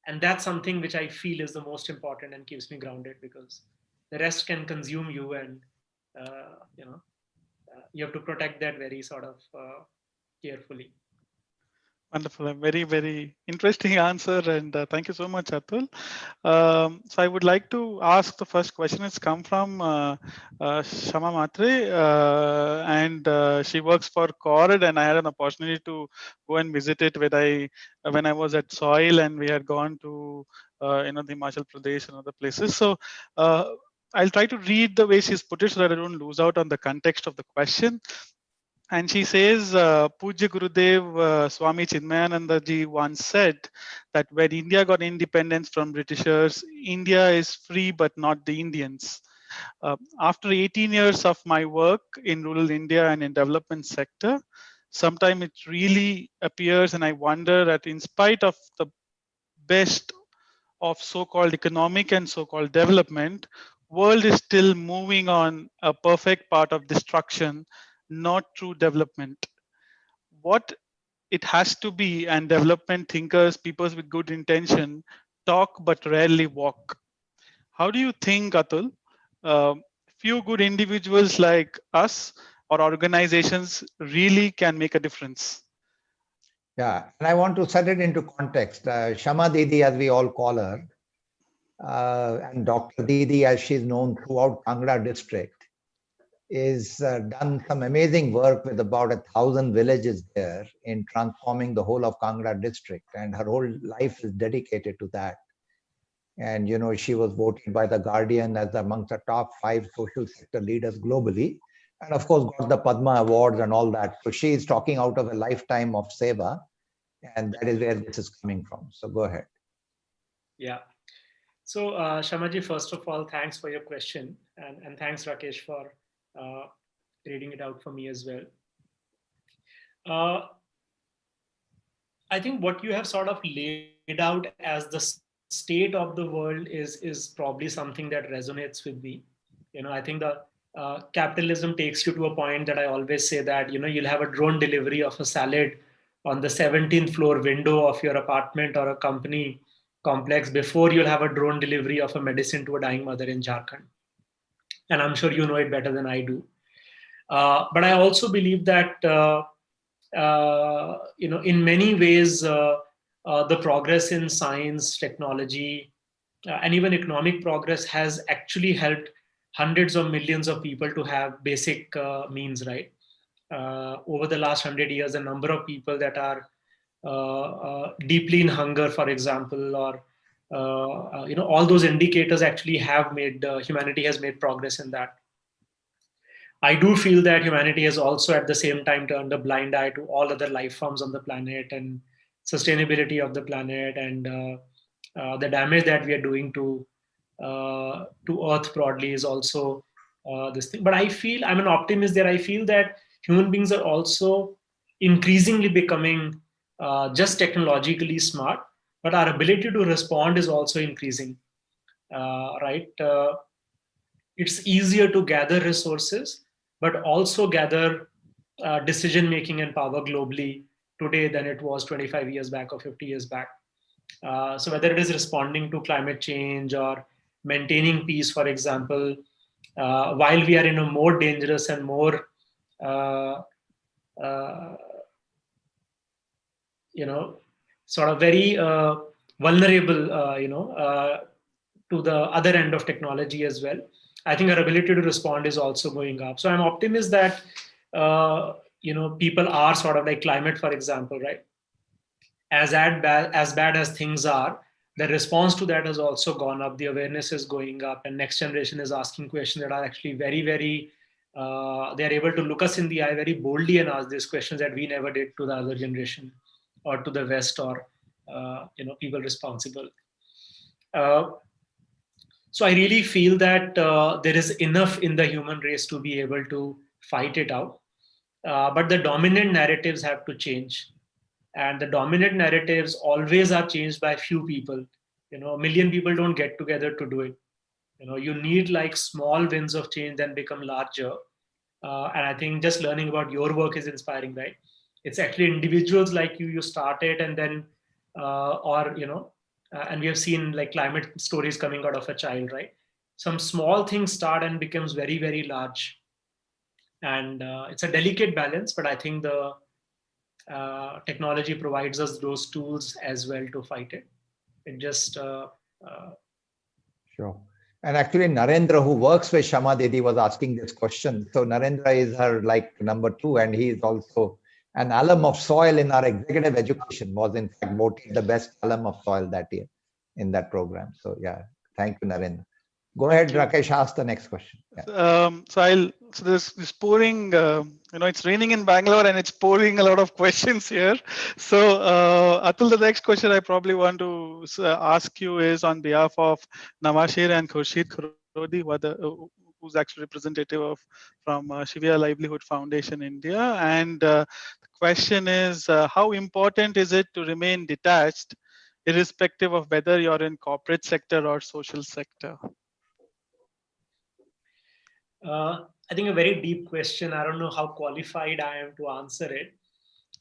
[SPEAKER 2] And that's something which I feel is the most important and keeps me grounded, because the rest can consume you, and you have to protect that very sort of carefully.
[SPEAKER 3] Wonderful. A very, very interesting answer. And thank you so much, Atul. So I would like to ask the first question. It's come from Shama Matre, and she works for Cord, and I had an opportunity to go and visit it when I was at Soil, and we had gone to the Himachal Pradesh and other places. So I'll try to read the way she's put it so that I don't lose out on the context of the question. And she says, Pujya Gurudev Swami Chinmayananda ji once said that when India got independence from Britishers, India is free but not the Indians. After 18 years of my work in rural India and in development sector, sometimes it really appears, and I wonder that in spite of the best of so-called economic and so-called development, world is still moving on a perfect path of destruction, not true development. What it has to be, and development thinkers, people with good intention, talk but rarely walk. How do you think, Atul, few good individuals like us or organizations really can make a difference?
[SPEAKER 1] Yeah, and I want to set it into context. Shama Didi, as we all call her, and Dr. Didi, as she's known throughout Kangra district, is done some amazing work with about 1,000 villages there in transforming the whole of Kangra district, and her whole life is dedicated to that. And she was voted by the Guardian as amongst the top 5 social sector leaders globally, and of course got the Padma awards and all that. So she is talking out of a lifetime of seva, and that is where this is coming from. So go ahead.
[SPEAKER 2] Yeah. So, Shamaji, first of all, thanks for your question, and thanks Rakesh for reading it out for me as well. I think what you have sort of laid out as the state of the world is probably something that resonates with me. I think the capitalism takes you to a point that I always say that you'll have a drone delivery of a salad on the 17th floor window of your apartment or a company complex before you'll have a drone delivery of a medicine to a dying mother in Jharkhand. And I'm sure you know it better than I do. But I also believe that in many ways, the progress in science, technology, and even economic progress has actually helped hundreds of millions of people to have basic means, right? Over the last 100 years, the number of people that are deeply in hunger, for example, or all those indicators actually have made humanity has made progress in that. I do feel that humanity has also at the same time turned a blind eye to all other life forms on the planet and sustainability of the planet and the damage that we are doing to Earth broadly is also this thing. But I feel I'm an optimist there. I feel that human beings are also increasingly becoming just technologically smart, but our ability to respond is also increasing. Right? It's easier to gather resources, but also gather decision making and power globally today than it was 25 years back or 50 years back. So whether it is responding to climate change or maintaining peace, for example, while we are in a more dangerous and more uh, uh, sort of very vulnerable, to the other end of technology as well. I think our ability to respond is also going up. So I'm optimist that people are sort of like climate, for example, right? As bad as things are, the response to that has also gone up. The awareness is going up, and next generation is asking questions that are actually very, very. They are able to look us in the eye very boldly and ask these questions that we never did to the other generation, or to the West, or people responsible. Uh, so I really feel that there is enough in the human race to be able to fight it out. But the dominant narratives have to change, and the dominant narratives always are changed by few people. A million people don't get together to do it. You need like small wins of change then become larger. And I think just learning about your work is inspiring, right? It's actually individuals like you start it, and then or and we have seen like climate stories coming out of a child, right? Some small things start and becomes very, very large. And it's a delicate balance, but I think the technology provides us those tools as well to fight it. It just
[SPEAKER 1] Sure. And actually, Narendra, who works with Shama Didi, was asking this question. So Narendra is her like number 2, and he is also an alum of soil in our executive education. Was in fact voted the best alum of soil that year in that program. So yeah, thank you, Narendra. Go ahead, Rakesh. Ask the next question. Yeah.
[SPEAKER 3] So there's this pouring. It's raining in Bangalore and it's pouring a lot of questions here. So Atul, the next question I probably want to ask you is on behalf of Nawashir and Khurshid Khurodi, who's actually representative from Shivya Livelihood Foundation India. And the question is, how important is it to remain detached, irrespective of whether you're in corporate sector or social sector?
[SPEAKER 2] I think a very deep question. I don't know how qualified I am to answer it,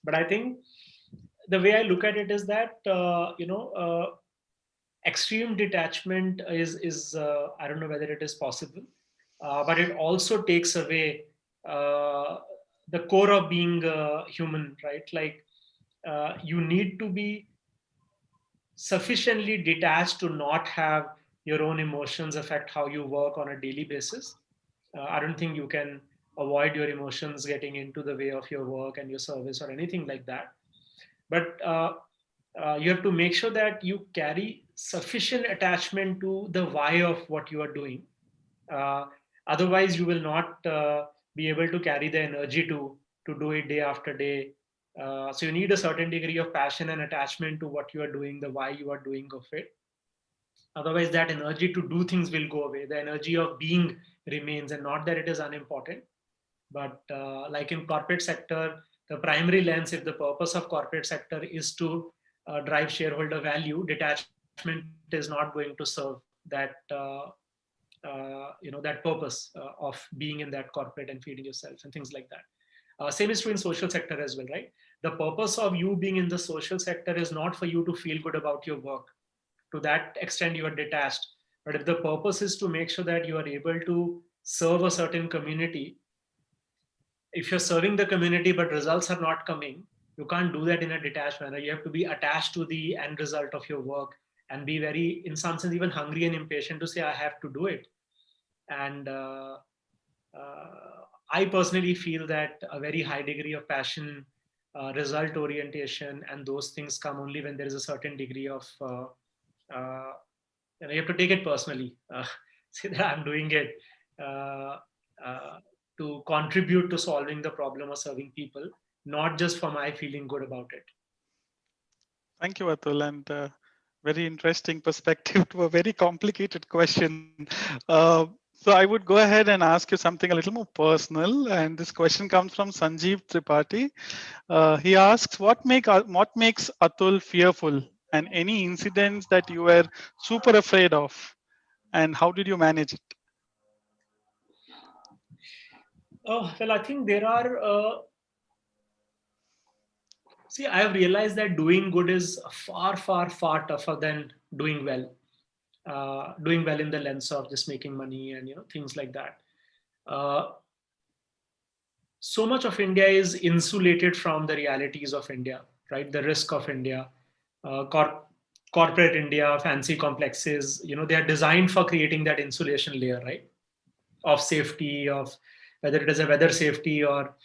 [SPEAKER 2] but I think the way I look at it is that extreme detachment is I don't know whether it is possible, but it also takes away the core of being human, right? Like you need to be sufficiently detached to not have your own emotions affect how you work on a daily basis. I don't think you can avoid your emotions getting into the way of your work and your service or anything like that. But you have to make sure that you carry sufficient attachment to the why of what you are doing. Uh, Otherwise, you will not be able to carry the energy to do it day after day. So you need a certain degree of passion and attachment to what you are doing, the why you are doing of it. Otherwise, that energy to do things will go away. The energy of being remains, and not that it is unimportant. But like in corporate sector, the primary lens, if the purpose of corporate sector is to drive shareholder value, detachment is not going to serve that purpose of being in that corporate and feeding yourself and things like that. Same is true in social sector as well, right? The purpose of you being in the social sector is not for you to feel good about your work. To that extent, you are detached. But if the purpose is to make sure that you are able to serve a certain community, if you're serving the community but results are not coming, you can't do that in a detached manner. You have to be attached to the end result of your work and be very, in some sense, even hungry and impatient to say, I have to do it. And I personally feel that a very high degree of passion, result orientation, and those things come only when there is a certain degree of, uh, you have to take it personally. Say that I'm doing it uh, uh, to contribute to solving the problem or serving people, not just for my feeling good about it.
[SPEAKER 3] Thank you, Atul, and very interesting perspective to a very complicated question. So I would go ahead and ask you something a little more personal. And this question comes from Sanjeev Tripathi. He asks, what makes Atul fearful, and any incidents that you were super afraid of, and how did you manage it?
[SPEAKER 2] Oh, well, I think there are, see, I have realized that doing good is far, far, far tougher than doing well. Doing well in the lens of just making money and things like that. Uh, so much of India is insulated from the realities of India, right? The risk of India, uh, cor- corporate India, fancy complexes. They are designed for creating that insulation layer, right? Of safety, of whether it is a weather safety or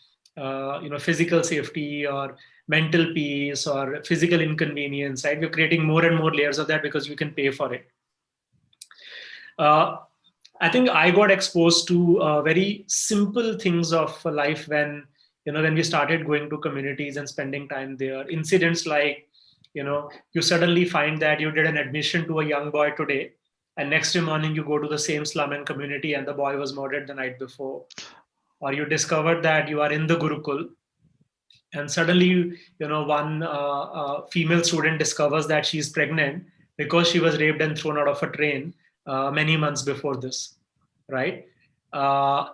[SPEAKER 2] physical safety or mental peace or physical inconvenience, right? We're creating more and more layers of that because you can pay for it. uh, I think I got exposed to very simple things of life when we started going to communities and spending time there. Incidents like, you suddenly find that you did an admission to a young boy today, and next day morning you go to the same slum and community, and the boy was murdered the night before. Or you discovered that you are in the Gurukul, and suddenly one female student discovers that she's pregnant because she was raped and thrown out of a train many months before this, right?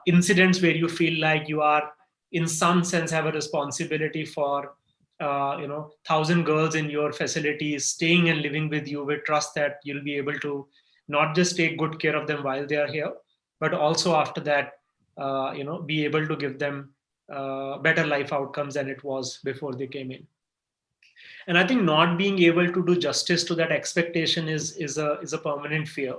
[SPEAKER 2] Incidents where you feel like you are in some sense have a responsibility for 1,000 girls in your facilities staying and living with you with trust that you'll be able to not just take good care of them while they are here, but also after that be able to give them better life outcomes than it was before they came in. And I think not being able to do justice to that expectation is a permanent fear.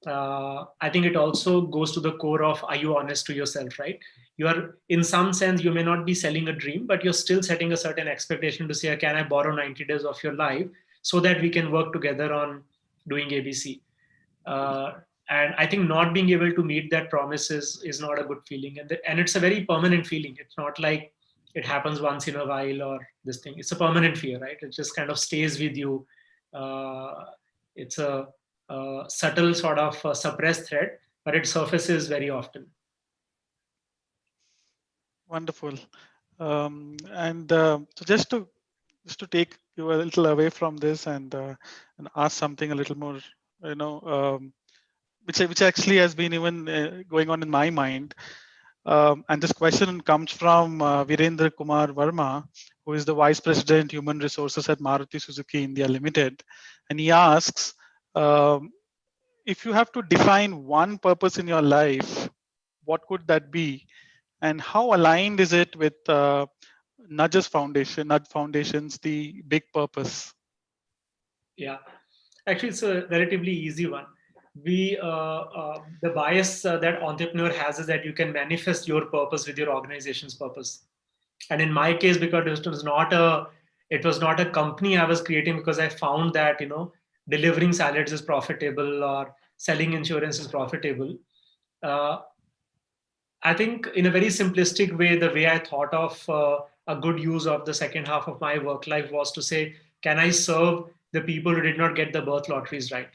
[SPEAKER 2] I think it also goes to the core of, are you honest to yourself, right? You are, in some sense, you may not be selling a dream, but you're still setting a certain expectation to say, can I borrow 90 days of your life so that we can work together on doing ABC? Uh, and I think not being able to meet that promise is not a good feeling. And it's a very permanent feeling. It's not like it happens once in a while or this thing. It's a permanent fear, right? It just kind of stays with you. Uh, it's a subtle sort of suppressed threat, but it surfaces very often.
[SPEAKER 3] Wonderful. And so just to take you a little away from this and ask something a little more, you know, which actually has been even going on in my mind. And this question comes from Virendra Kumar Verma, who is the Vice President Human Resources at Maruti Suzuki India Limited, and he asks, um, if you have to define one purpose in your life, what could that be? And how aligned is it with Nudge Foundation's the big purpose?
[SPEAKER 2] Yeah, actually, it's a relatively easy one. The bias that entrepreneur has is that you can manifest your purpose with your organization's purpose. And in my case, because it was not a company I was creating because I found that delivering salads is profitable or selling insurance is profitable. Uh, I think in a very simplistic way, the way I thought of a good use of the second half of my work life was to say, can I serve the people who did not get the birth lotteries right?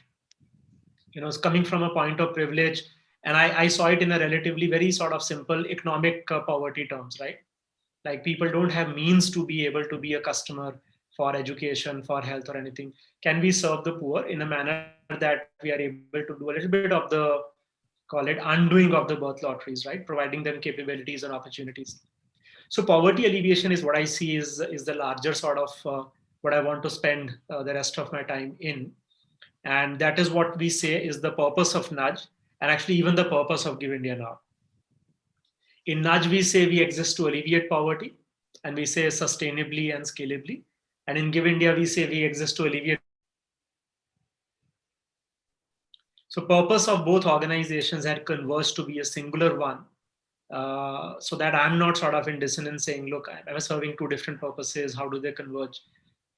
[SPEAKER 2] coming from a point of privilege, and I saw it in a relatively very sort of simple economic poverty terms, right? Like people don't have means to be able to be a customer for education, for health or anything. Can we serve the poor in a manner that we are able to do a little bit of the, call it undoing of the birth lotteries, right? Providing them capabilities and opportunities. So poverty alleviation is what I see is the larger sort of what I want to spend the rest of my time in. And that is what we say is the purpose of Nudge, and actually even the purpose of Give India Now. In Nudge, we say we exist to alleviate poverty, and we say sustainably and scalably. And in Give India, we say we exist to alleviate poverty and scalably. So purpose of both organizations had converged to be a singular one, so that I'm not sort of in dissonance saying, look, I'm serving two different purposes. How do they converge?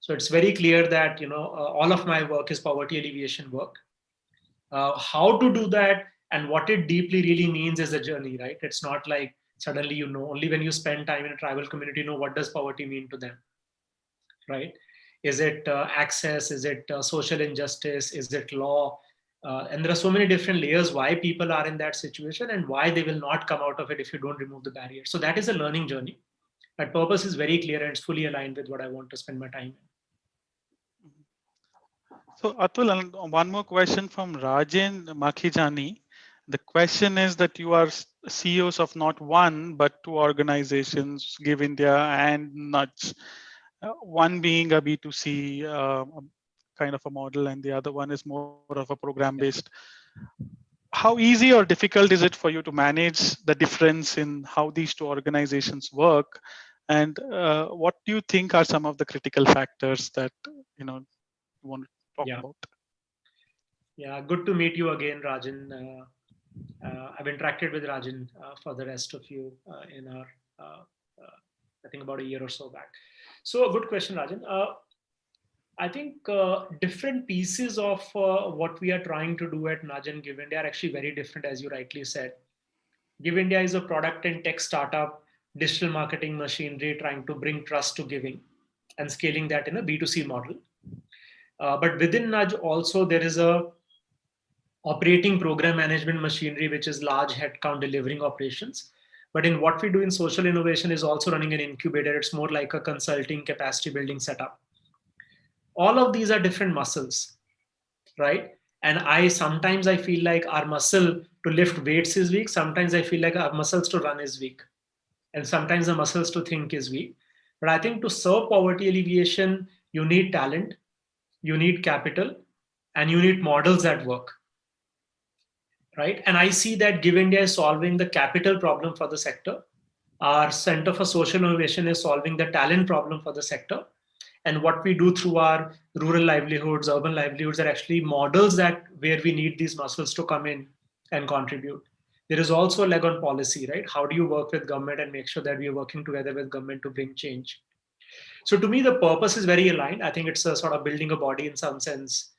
[SPEAKER 2] So it's very clear that all of my work is poverty alleviation work. How to do that and what it deeply really means is a journey, right? It's not like suddenly only when you spend time in a tribal community what does poverty mean to them, right? Is it access? Is it social injustice? Is it law? And there are so many different layers why people are in that situation and why they will not come out of it if you don't remove the barrier. So that is a learning journey. That purpose is very clear and it's fully aligned with what I want to spend my time in.
[SPEAKER 3] So Atul, and one more question from Rajan Makhijani. The question is that you are CEOs of not one, but two organizations, Give India and Nudge. One being a B2C kind of a model, and the other one is more of a program-based. How easy or difficult is it for you to manage the difference in how these two organizations work? And what do you think are some of the critical factors that you want to talk about?
[SPEAKER 2] Yeah, good to meet you again, Rajan. I've interacted with Rajan for the rest of you in our, I think about a year or so back. So a good question, Rajan. I think different pieces of what we are trying to do at Nudge and Give India are actually very different, as you rightly said. Give India is a product and tech startup, digital marketing machinery trying to bring trust to giving and scaling that in a B2C model. But within Nudge also there is a operating program management machinery, which is large headcount delivering operations. But in what we do in social innovation is also running an incubator. It's more like a consulting capacity building setup. All of these are different muscles, right? And sometimes I feel like our muscle to lift weights is weak. Sometimes I feel like our muscles to run is weak. And sometimes the muscles to think is weak. But I think to serve poverty alleviation, you need talent, you need capital, and you need models that work. Right? And I see that Give India is solving the capital problem for the sector. Our Center for Social Innovation is solving the talent problem for the sector. And what we do through our rural livelihoods, urban livelihoods are actually models that where we need these muscles to come in and contribute. There is also a leg on policy, right? How do you work with government and make sure that we are working together with government to bring change? So to me, the purpose is very aligned. I think it's a sort of building a body in some sense.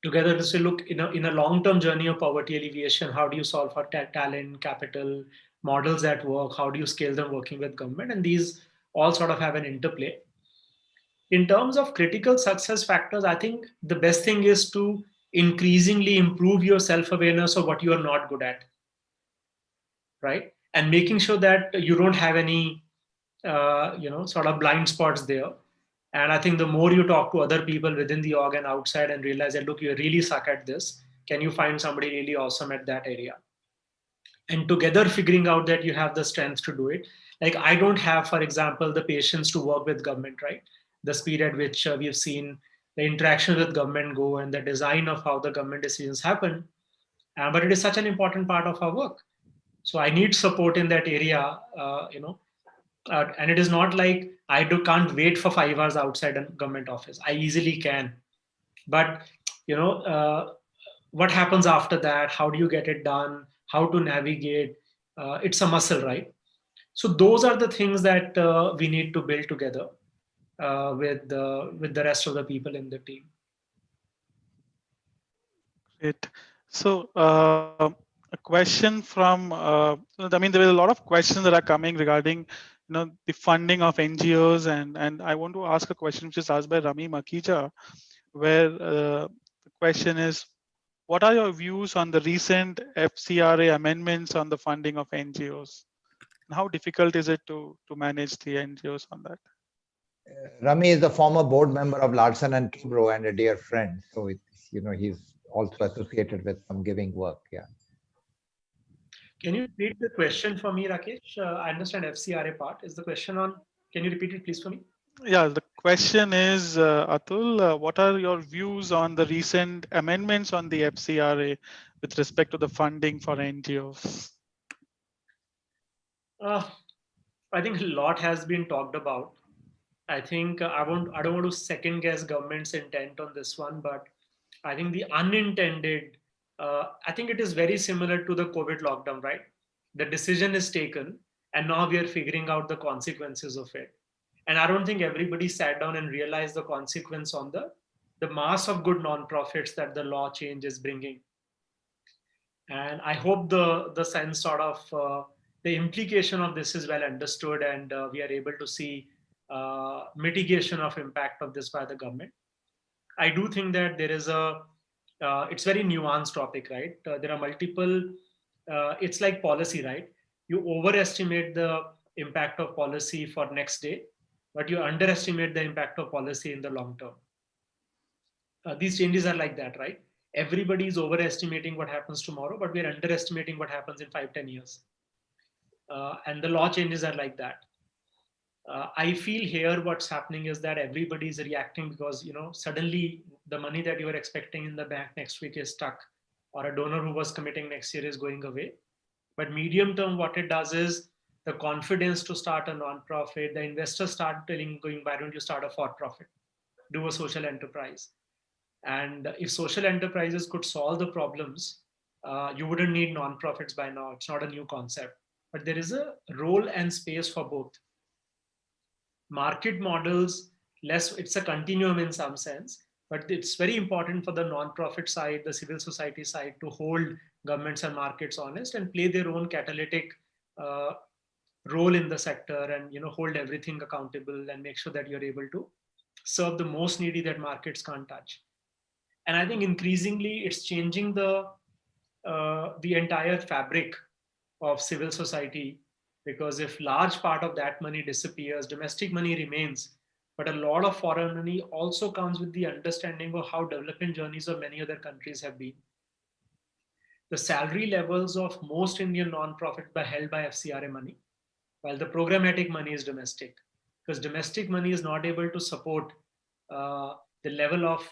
[SPEAKER 2] Together to say, look, in a long-term journey of poverty alleviation, how do you solve for talent, capital, models that work? How do you scale them working with government? And these all sort of have an interplay. In terms of critical success factors, I think the best thing is to increasingly improve your self-awareness of what you are not good at, right? And making sure that you don't have any, sort of blind spots there. And I think the more you talk to other people within the org and outside and realize that, look, you really suck at this. Can you find somebody really awesome at that area? And together figuring out that you have the strength to do it. Like I don't have, for example, the patience to work with government, right? The speed at which we have seen the interaction with government go and the design of how the government decisions happen. But it is such an important part of our work. So I need support in that area, and it is not like can't wait for 5 hours outside a government office. I easily can, but what happens after that? How do you get it done? How to navigate? It's a muscle, right? So those are the things that we need to build together with the rest of the people in the team.
[SPEAKER 3] Great. So a question from, I mean, there are a lot of questions that are coming regarding, the funding of NGOs, and I want to ask a question which is asked by Rami Makija, where the question is, what are your views on the recent FCRA amendments on the funding of NGOs? And how difficult is it to manage the NGOs on that?
[SPEAKER 1] Rami is a former board member of Larsen and Toubro and a dear friend. So it's, he's also associated with some giving work. Yeah.
[SPEAKER 2] Can you repeat the question for me, Rakesh? I understand FCRA part. Is the question on? Can you repeat it, please, for me?
[SPEAKER 3] Yeah, the question is, Atul, what are your views on the recent amendments on the FCRA with respect to the funding for NGOs?
[SPEAKER 2] I think a lot has been talked about. I think I don't want to second guess government's intent on this one, but I think the unintended, I think it is very similar to the COVID lockdown, right? The decision is taken, and now we are figuring out the consequences of it. And I don't think everybody sat down and realized the consequence on the mass of good nonprofits that the law change is bringing. And I hope the sense sort of the implication of this is well understood, and we are able to see mitigation of impact of this by the government. I do think that there is it's very nuanced topic, right? There are multiple, it's like policy, right? You overestimate the impact of policy for next day, but you underestimate the impact of policy in the long term. These changes are like that, right? Everybody is overestimating what happens tomorrow, but we're underestimating what happens in 5-10 years. And the law changes are like that. I feel here what's happening is that everybody is reacting because suddenly the money that you were expecting in the bank next week is stuck, or a donor who was committing next year is going away. But medium term, what it does is the confidence to start a non-profit, the investors start going, why don't you start a for-profit, do a social enterprise? And if social enterprises could solve the problems, you wouldn't need non-profits by now. It's not a new concept, but there is a role and space for both. Market models, it's a continuum in some sense, but it's very important for the non-profit side, the civil society side, to hold governments and markets honest and play their own catalytic role in the sector, and hold everything accountable and make sure that you're able to serve the most needy that markets can't touch. And I think increasingly it's changing the entire fabric of civil society, because if large part of that money disappears, domestic money remains, but a lot of foreign money also comes with the understanding of how development journeys of many other countries have been. The salary levels of most Indian non-profits are held by FCRA money, while the programmatic money is domestic, because domestic money is not able to support the level of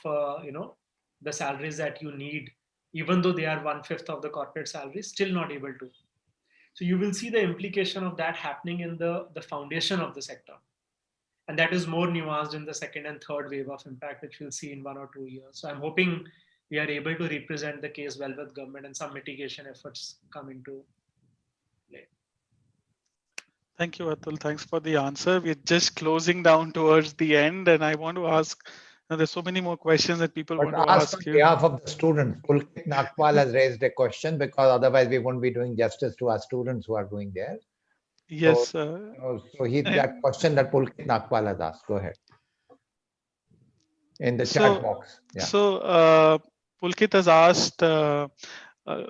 [SPEAKER 2] the salaries that you need, even though they are 1/5 of the corporate salary, still not able to. So you will see the implication of that happening in the foundation of the sector. And that is more nuanced in the second and third wave of impact, which we'll see in 1 or 2 years. So I'm hoping we are able to represent the case well with government and some mitigation efforts come into play.
[SPEAKER 3] Thank you, Atul. Thanks for the answer. We're just closing down towards the end, and I want to ask, there's so many more questions that people want to ask you.
[SPEAKER 1] On behalf of the students, Pulkit Nagpal has raised a question, because otherwise we won't be doing justice to our students who are going there.
[SPEAKER 3] Yes.
[SPEAKER 1] So that question that Pulkit Nagpal has asked. Go ahead. In the chat box. Yeah.
[SPEAKER 3] So Pulkit has asked a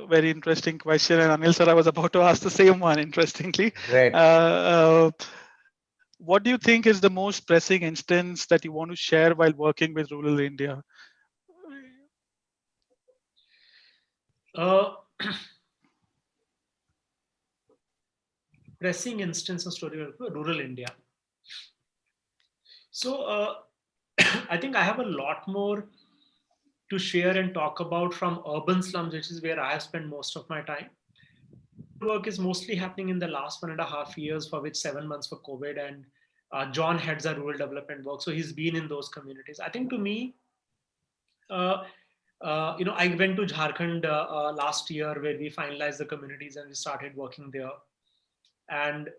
[SPEAKER 3] very interesting question, and Anil sir, I was about to ask the same one, interestingly.
[SPEAKER 1] Great.
[SPEAKER 3] What do you think is the most pressing instance that you want to share while working with rural India?
[SPEAKER 2] Pressing instance of story of rural India. So I think I have a lot more to share and talk about from urban slums, which is where I have spent most of my time. Work is mostly happening in the last 1.5 years, for which 7 months for COVID, and John heads our rural development work. So he's been in those communities. I think to me, I went to Jharkhand last year, where we finalized the communities and we started working there. And,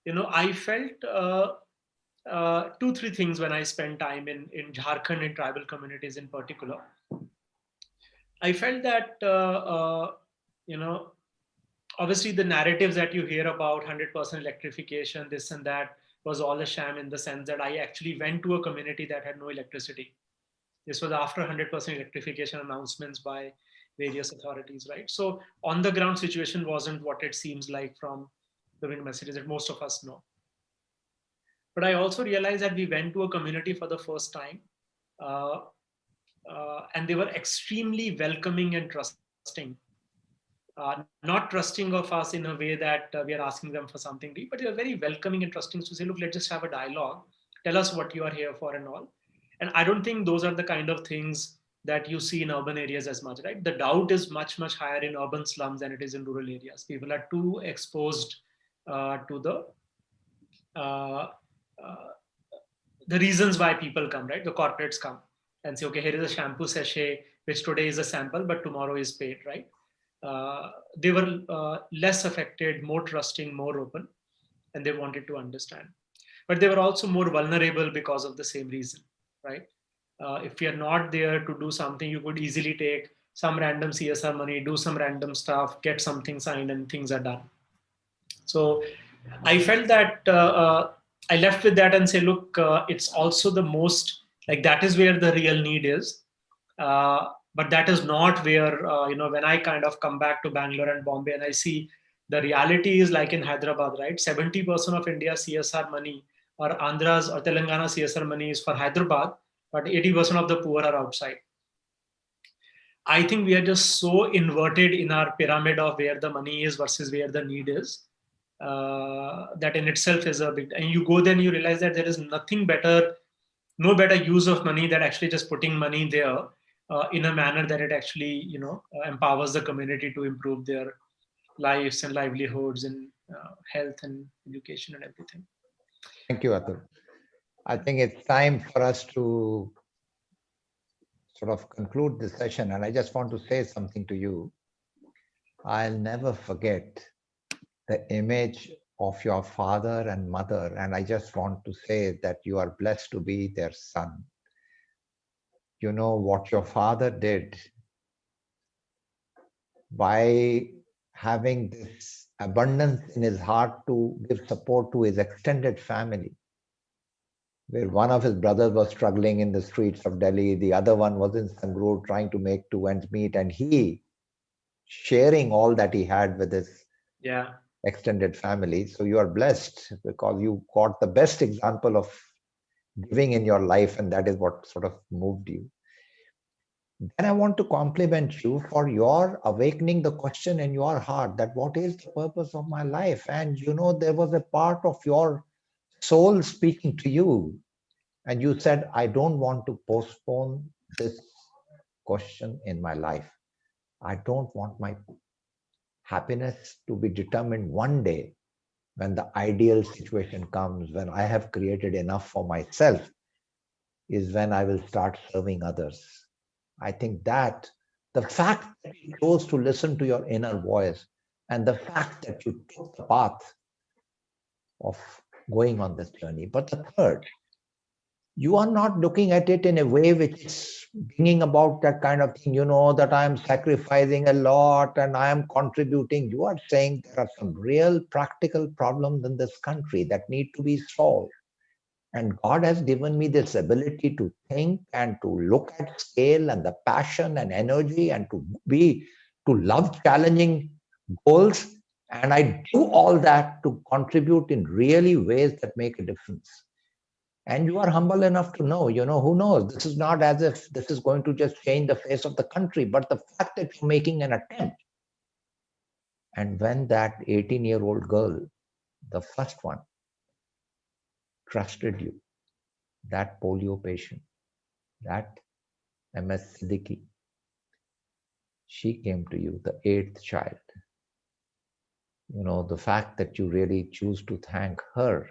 [SPEAKER 2] I felt 2-3 things when I spent time in Jharkhand and tribal communities in particular. I felt that, obviously the narratives that you hear about 100% electrification, this and that, was all a sham, in the sense that I actually went to a community that had no electricity. This was after 100% electrification announcements by various authorities, right? So on the ground situation wasn't what it seems like from the wind messages that most of us know. But I also realized that we went to a community for the first time, uh, and they were extremely welcoming and trusting. Not trusting of us in a way that we are asking them for something deep, but they are very welcoming and trusting to say, look, let's just have a dialogue. Tell us what you are here for and all. And I don't think those are the kind of things that you see in urban areas as much, right? The doubt is much, much higher in urban slums than it is in rural areas. People are too exposed to uh, uh, the reasons why people come, right? The corporates come and say, okay, here is a shampoo sachet, which today is a sample, but tomorrow is paid, right? They were less affected, more trusting, more open, and they wanted to understand. But they were also more vulnerable because of the same reason, right? If you're not there to do something, you could easily take some random CSR money, do some random stuff, get something signed, and things are done. So I felt that I left with that and say, look, it's also the most, like, that is where the real need is. But that is not where, when I kind of come back to Bangalore and Bombay and I see the reality is like in Hyderabad, right? 70% of India's CSR money or Andhra's or Telangana CSR money is for Hyderabad, but 80% of the poor are outside. I think we are just so inverted in our pyramid of where the money is versus where the need is. That in itself is a big, and you go then you realize that there is nothing better, no better use of money than actually just putting money there in a manner that it actually empowers the community to improve their lives and livelihoods and health and education and everything.
[SPEAKER 1] Thank you, Atul. I think it's time for us to sort of conclude this session, and I just want to say something to you. I'll never forget the image of your father and mother, and I just want to say that you are blessed to be their son. You know what your father did by having this abundance in his heart to give support to his extended family, where one of his brothers was struggling in the streets of Delhi, the other one was in Sangrur trying to make two ends meet, and he sharing all that he had with his extended family. So you are blessed because you got the best example of giving in your life, and that is what sort of moved you. Then I want to compliment you for your awakening the question in your heart that what is the purpose of my life? And there was a part of your soul speaking to you, and you said, I don't want to postpone this question in my life. I don't want my happiness to be determined one day when the ideal situation comes, when I have created enough for myself, is when I will start serving others. I think that the fact that you chose to listen to your inner voice and the fact that you took the path of going on this journey. But the third, you are not looking at it in a way which is bringing about that kind of thing, that I am sacrificing a lot and I am contributing. You are saying there are some real practical problems in this country that need to be solved. And God has given me this ability to think and to look at scale and the passion and energy and to love challenging goals. And I do all that to contribute in really ways that make a difference. And you are humble enough to know, who knows? This is not as if this is going to just change the face of the country, but the fact that you're making an attempt. And when that 18-year-old girl, the first one, trusted you, that polio patient, that MS Siddiqui, she came to you, the 8th child. The fact that you really choose to thank her,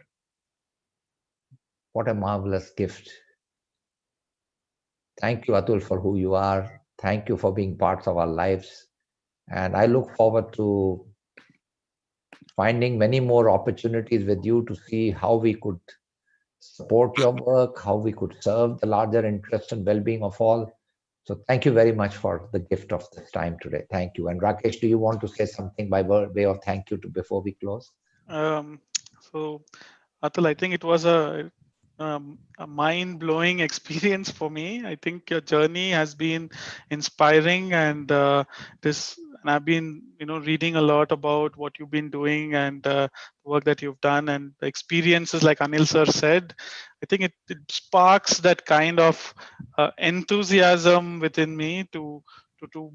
[SPEAKER 1] what a marvelous gift. Thank you, Atul, for who you are. Thank you for being parts of our lives. And I look forward to finding many more opportunities with you to see how we could support your work, how we could serve the larger interest and well-being of all. So thank you very much for the gift of this time today. Thank you. And Rakesh, do you want to say something by way of thank you before we close?
[SPEAKER 3] So, Atul, I think it was a a mind-blowing experience for me. I think your journey has been inspiring, and and I've been, reading a lot about what you've been doing and work that you've done and the experiences, like Anil sir said. I think it sparks that kind of enthusiasm within me to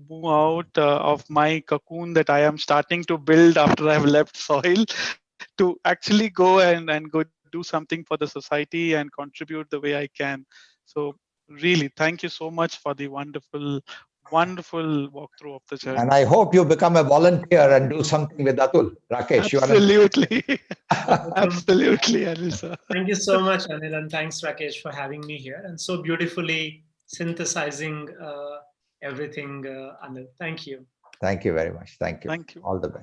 [SPEAKER 3] move out of my cocoon that I am starting to build after I've left soil, to actually go and go do something for the society and contribute the way I can. So really, thank you so much for the wonderful walkthrough of the
[SPEAKER 1] And
[SPEAKER 3] journey.
[SPEAKER 1] I hope you become a volunteer and do something with Atul. Rakesh, you are an
[SPEAKER 3] Absolutely.
[SPEAKER 2] Welcome.
[SPEAKER 3] Absolutely, Alisa.
[SPEAKER 2] Thank you so much, Anil, and thanks, Rakesh, for having me here and so beautifully synthesizing everything, Anil. Thank you.
[SPEAKER 1] Thank you very much. Thank you.
[SPEAKER 3] Thank you.
[SPEAKER 1] All the best.